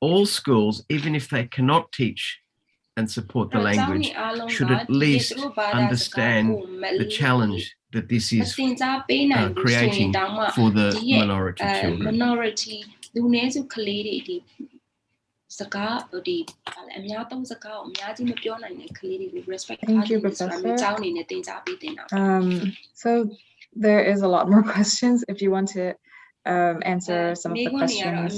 Speaker 6: all schools, even if they cannot teach and support the language, should at least understand the challenge that this is creating for the minority children.
Speaker 1: Thank you, Professor. So there is a lot more questions. If you want to answer some of the questions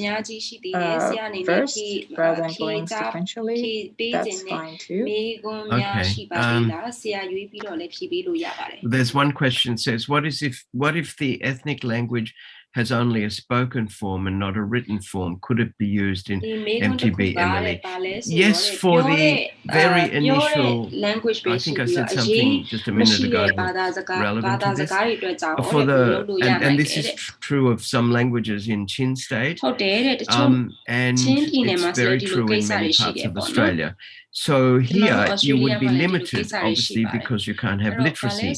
Speaker 1: first, rather than going sequentially, that's fine too.
Speaker 6: Okay. There's one question that says, what if the ethnic language has only a spoken form and not a written form. Could it be used in MTB MLE? Yes, for the very initial, I think I said something just a minute ago relevant to this. For the, and this is true of some languages in Chin State, and it's very true in many parts of Australia. So here you would be limited, obviously, because you can't have literacy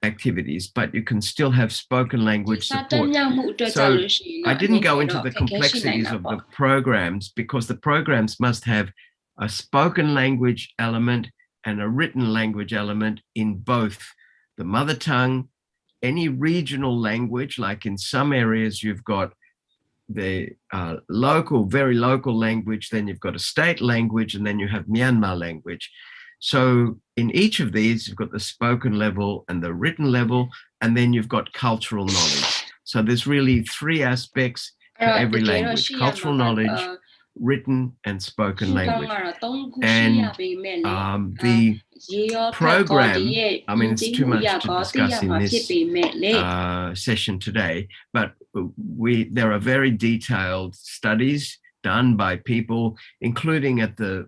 Speaker 6: activities, but you can still have spoken language support. So I didn't go into the complexities of the programs, because the programs must have a spoken language element and a written language element in both the mother tongue, any regional language, like in some areas you've got the local, very local language, then you've got a state language, and then you have Myanmar language. So in each of these, you've got the spoken level and the written level, and then you've got cultural knowledge. So there's really three aspects to every language: cultural knowledge, written and spoken language. And the program, I mean, it's too much to discuss in this session today, but there are very detailed studies done by people, including at the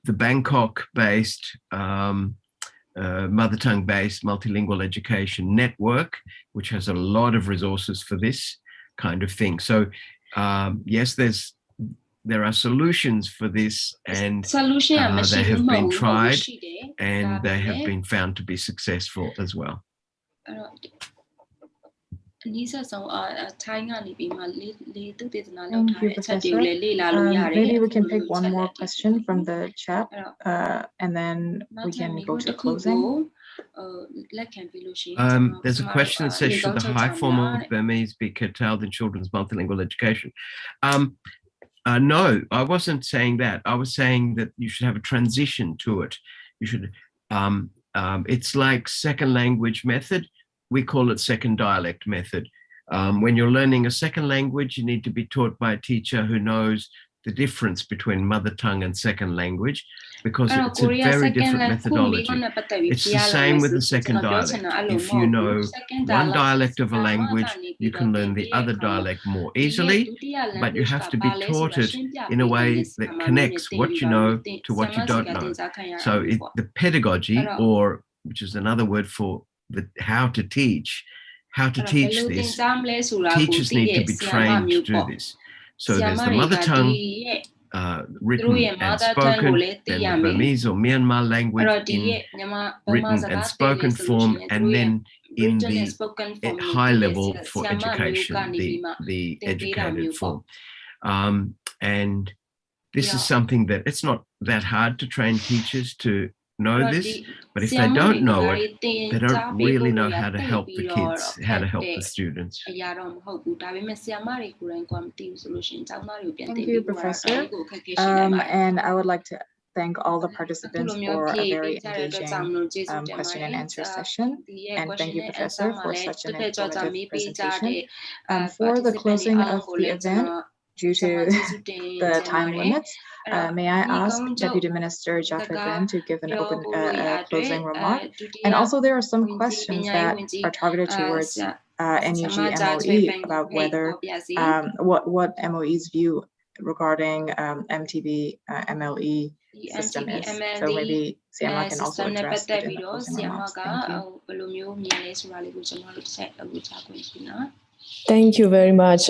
Speaker 6: Bangkok-based mother tongue-based multilingual education network, which has a lot of resources for this kind of thing. So yes, there are solutions for this, and they have been tried, and they have been found to be successful as well.
Speaker 1: Thank you, Professor. Maybe we can pick one more question from the chat, and then we can go to closing.
Speaker 6: There's a question that says, should the high form of Burmese be curtailed in children's multilingual education? No, I wasn't saying that. I was saying that you should have a transition to it. You should, it's like second language method. We call it second dialect method. When you're learning a second language, you need to be taught by a teacher who knows the difference between mother tongue and second language, because it's a very different methodology. It's the same with the second dialect. If you know one dialect of a language, you can learn the other dialect more easily, but you have to be taught it in a way that connects what you know to what you don't know. So the pedagogy, or which is another word for how to teach this, teachers need to be trained to do this. So there's the mother tongue, written and spoken, then the Burmese or Myanmar language in written and spoken form, and then in the high level for education, the educated form. And this is something that it's not that hard to train teachers to know this, but if they don't know it, they don't really know how to help the kids, how to help the students.
Speaker 1: Thank you, Professor. And I would like to thank all the participants for a very engaging question and answer session. And thank you, Professor, for such an informative presentation. For the closing of the event, due to the time limits, may I ask Deputy Minister Jaffer Ben to give an open closing remark? And also there are some questions that are targeted towards NUG MoE about whether what MoE's view regarding MTB MLE system is. So maybe Siama can also address it in the closing remarks. Thank you.
Speaker 7: Thank you very much.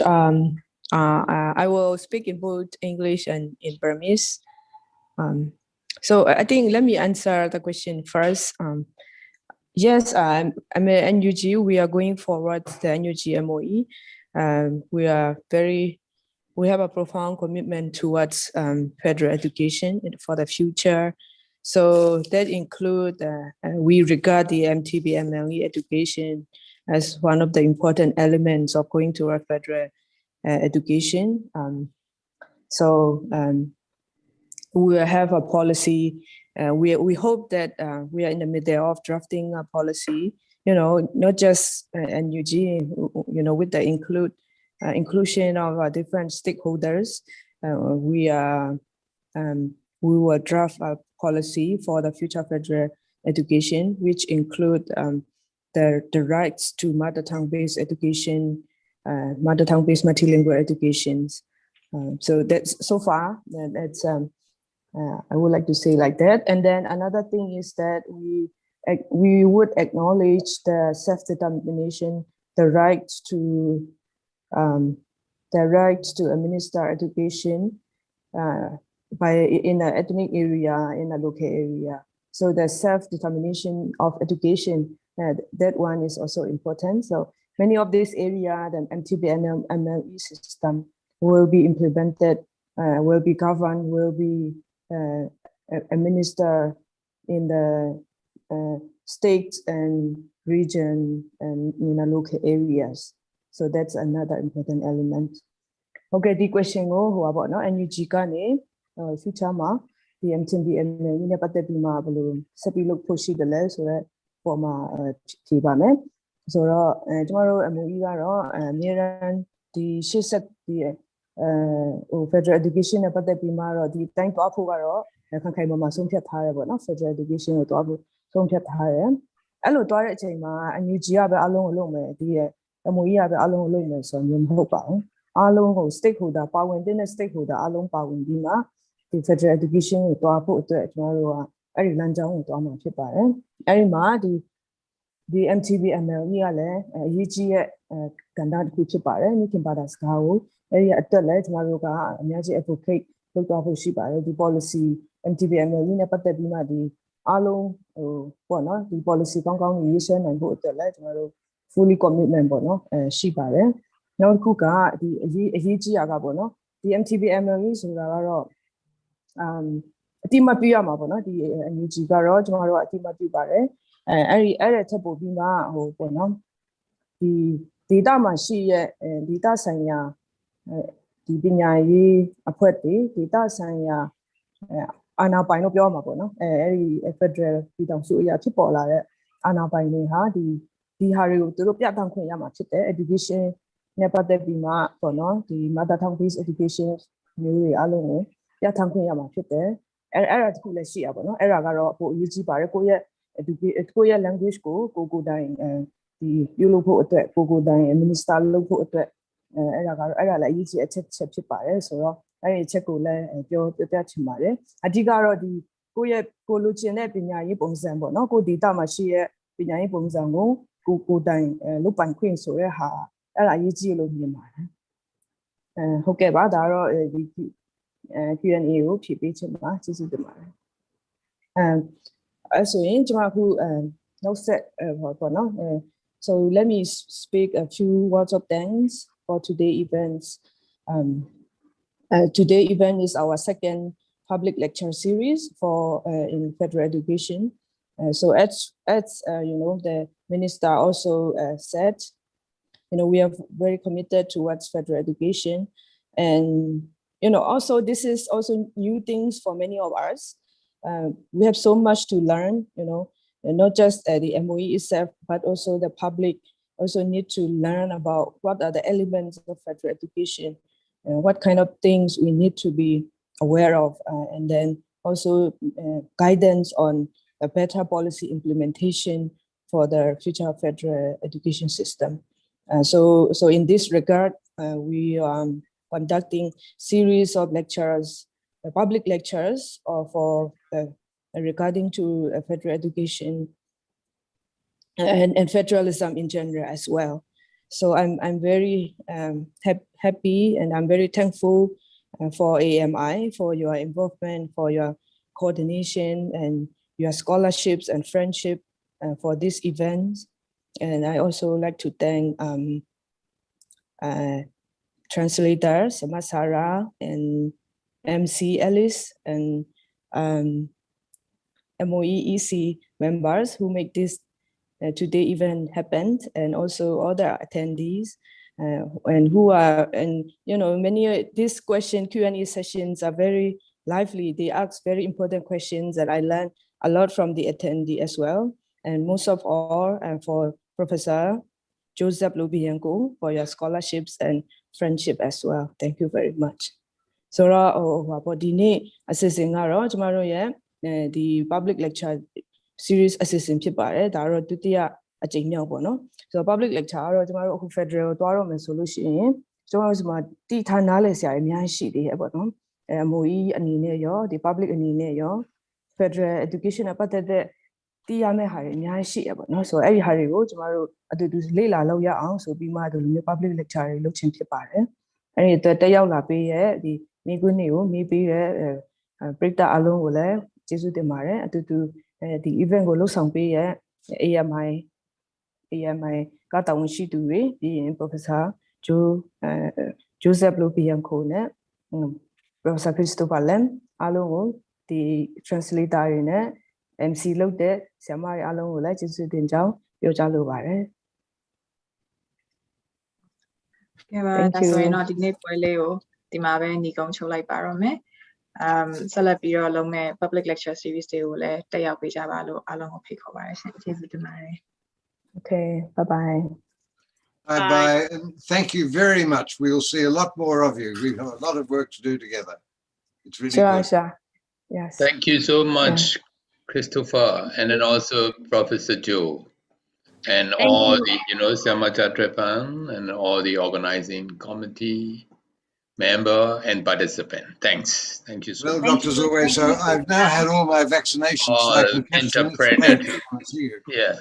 Speaker 7: I will speak in both English and in Burmese. So I think let me answer the question first. Yes, I'm a NUG. We are going forward the NUG MoE. We have a profound commitment towards federal education for the future. So that includes we regard the MTB MLE education as one of the important elements of going to a federal education. We will have a policy. We hope that we are in the middle of drafting a policy, not just NUG, with the inclusion of different stakeholders. We will draft a policy for the future federal education, which include the rights to mother tongue based education, mother tongue based multilingual educations. So that's so far. That's I would like to say like that. And then another thing is that we would acknowledge the self-determination, the right to administer education in an ethnic area, in a local area. So the self-determination of education, that one is also important. So many of these areas, the MTB and MLE system will be implemented, will be governed, will be administered in the states and region and in the local areas. So that's another important element. Okay, the question go about no NUG kane future ma the MTB and ne patet bi ma balo set pi lok phot shi de le so that for ma phey ba me so ro chama ro MoE ga ro amirang di 80 di federal education နဲ့ပတ်သက်ပြီးမှတော့ဒီတိုင်းသွားဖို့ကတော့ခိုင်ခိုင်မာမာဆုံးဖြတ်ထားရပေါ့နော် federal education ကိုသွားဖို့ဆုံးဖြတ်ထားတယ်အဲ့လိုသွားတဲ့အချိန်မှာ NUG ကပဲအလုံးအလုံးပဲဒီရဲ့ MoE ကပဲအလုံးအလုံးပဲဆိုရင်မဟုတ်ပါဘူးအလုံးကို stakeholder ပါဝင်တဲ့ stakeholder အလုံးပါဝင်ပြီးမှဒီ federal education ကိုသွားဖို့အတွက်ကျွန်တော်တို့ကအဲ့ဒီလမ်းကြောင်းကိုသွားမှာဖြစ်ပါတယ်အဲ့ဒီမှာဒီ MTB MLE ကလည်းအရေးကြီးရဲ့ကဏ္ဍတစ်ခုဖြစ်ပါတယ်မိခင်ဘာသာစကားကိုအဲ့ဒီအတွက်လည်းကျွန်တော်တို့ကအများကြီး advocate လုပ်သွားဖို့ရှိပါတယ်ဒီ policy MTB MLE နဲ့ပတ်သက်ပြီးမှဒီအားလုံးပေါ့နော်ဒီ policy ကောင်းကောင်းရေးဆွဲနိုင်ဖို့အတွက်လည်းကျွန်တော်တို့ fully commitment ပေါ့နော်ရှိပါတယ်နောက်တစ်ခုကဒီအရေးကြီးတာကပေါ့နော်ဒီ MTB MLE ဆိုတာကတော့အတိမတ်ပြရမှာပေါ့နော်ဒီ NUG ကတော့ကျွန်တော်တို့အတိမတ်ပြပါတယ်အဲ့ဒါချက်ပို့ပြီးမှဟိုပေါ့နော်ဒီ data မှာရှိရဲ့ data ဆိုင်ရာဒီပညာရေးအဖွဲ့တွေ data ဆိုင်ရာအာဏာပိုင်လို့ပြောမှာပေါ့နော်အဲ့ဒီ federal ပြည်ထောင်စုအရာဖြစ်ပေါ်လာတဲ့အာဏာပိုင်တွေဟာဒီဟာတွေကိုသူတို့ပြသခွင့်ရမှာဖြစ်တယ် education နဲ့ပတ်သက်ပြီးမှပေါ့နော်ဒီ mother tongue based education မျိုးတွေအားလုံးကိုပြသခွင့်ရမှာဖြစ်တယ်အဲ့ဒါတခုလည်းရှိရပါတော့အဲ့ဒါကတော့ပိုအရေးကြီးပါတယ်ကိုယ့်ရဲ့ language ကိုယ်တိုင်ဒီပြုလုပ်ဖို့အတွက်ကိုယ်တိုင် minister လုပ်ဖို့အတွက်အဲ့ဒါလည်းအရေးကြီးအချက်ဖြစ်ပါတယ်ဆိုတော့အဲ့ဒီအချက်ကိုလည်းပြောပြချင်ပါတယ်အဓိကတော့ဒီကိုလိုချင်တဲ့ပညာရေးပုံစံပေါ့နော်ကို data မှာရှိရဲ့ပညာရေးပုံစံကိုကိုယ်တိုင်လုပ်ပိုင်ခွင့်ဆိုတဲ့ဟာအဲ့ဒါအရေးကြီးလို့မြင်ပါတယ်ဟုတ်ကဲ့ပါဒါတော့ဒီ Q&A ကိုဖြေပေးချင်ပါကျေးဇူးတင်ပါတယ်အဲ့ဆိုရင်ကျွန်မအခုနောက်ဆက်ပေါ့နော်So let me speak a few words of thanks for today's events. Today's event is our second public lecture series for in federal education. So as you know, the minister also said, you know, we are very committed towards federal education, and you know, also this is also new things for many of us. We have so much to learn, you know. And not just the MoE itself, but also the public also need to learn about what are the elements of federal education, what kind of things we need to be aware of, and then also guidance on a better policy implementation for the future federal education system. So in this regard, we are conducting series of lectures, public lectures for regarding to federal education and federalism in general as well. So I'm very happy and I'm very thankful for AMI for your involvement, for your coordination and your scholarships and friendship for this event. And I also like to thank translators Masara and MC Ellis and MoE EC members who make this today event happen, and also other attendees and who are, and you know, many these Q&A sessions are very lively. They ask very important questions that I learned a lot from the attendee as well. And most of all, for Professor Joseph Lubienko for your scholarships and friendship as well. Thank you very much. So, about the assessing the public lecture series assistant ဖြစ်ပါတယ်ဒါတော့ဒုတိယ အကြိမ်မြောက်ပေါ့နော်ဆိုတော့ public lecture ကတော့ကျမတို့အခု federal သွားတော့မယ်ဆိုလို့ရှိရင်ကျမတို့ဒီမှာတီထားနားလည်ဆရာတွေအများကြီးရှိသေးရဲ့ပေါ့နော်MoE အနေနဲ့ရောဒီ public အနေနဲ့ရော federal education နဲ့ပတ်သက်တဲ့တီးရမယ့်ဟာတွေအများကြီးရှိရပေါ့နော်ဆိုတော့အဲ့ဒီဟာတွေကိုကျမတို့အတူတူလေ့လာလုပ်ရအောင်ဆိုပြီးမှဒီလိုမျိုး public lecture တွေလုပ်ခြင်းဖြစ်ပါတယ်အဲ့ဒီအတွက်တက်ရောက်လာပေးရဲ့ဒီမိကွင်းတွေကိုမေးပေးတဲ့ပရိသတ်အလုံးကိုလည်းကျေးဇူးတင်ပါတယ်အတူတူဒီ event ကိုလှုပ်ဆောင်ပေးရဲ့ AMI ကတာဝန်ရှိသူတွေပြီးရင် Professor Joseph Lobianco နဲ့ Professor Christopher Lam အားလုံးကိုဒီ translator တွေနဲ့ MC လုပ်တဲ့ဆရာမတွေအားလုံးကိုလည်းကျေးဇူးတင်ကြောင်းပြောကြားလိုပါတယ်
Speaker 1: ကဲပါဒါဆိုရင်တော့ဒီနေ့ပွဲလေးကိုဒီမှာပဲညီကုန်းချုပ်လိုက်ပါတော့မယ်ဆက်လက်ပြီးတော့လုံးမဲ့ public lecture series တွေကိုလည်းတက်ရောက်ပေးကြပါလို့အားလုံးကိုဖိတ်ခေါ်ပါတယ်ရှင်ကျေးဇူးတင်ပါတယ်
Speaker 7: Okay bye bye
Speaker 5: Bye bye and thank you very much we'll see a lot more of you we have a lot of work to do together it's really good
Speaker 7: sure yes
Speaker 4: Thank you so much, Christopher, and then also Professor Joe, and all the, Samata Trepan, and all the organizing committee member and participant. Thanks. Thank you so much.
Speaker 5: Well, Dr. Zoe, so I've now had all my vaccinations. So I can
Speaker 4: interpret. Yeah.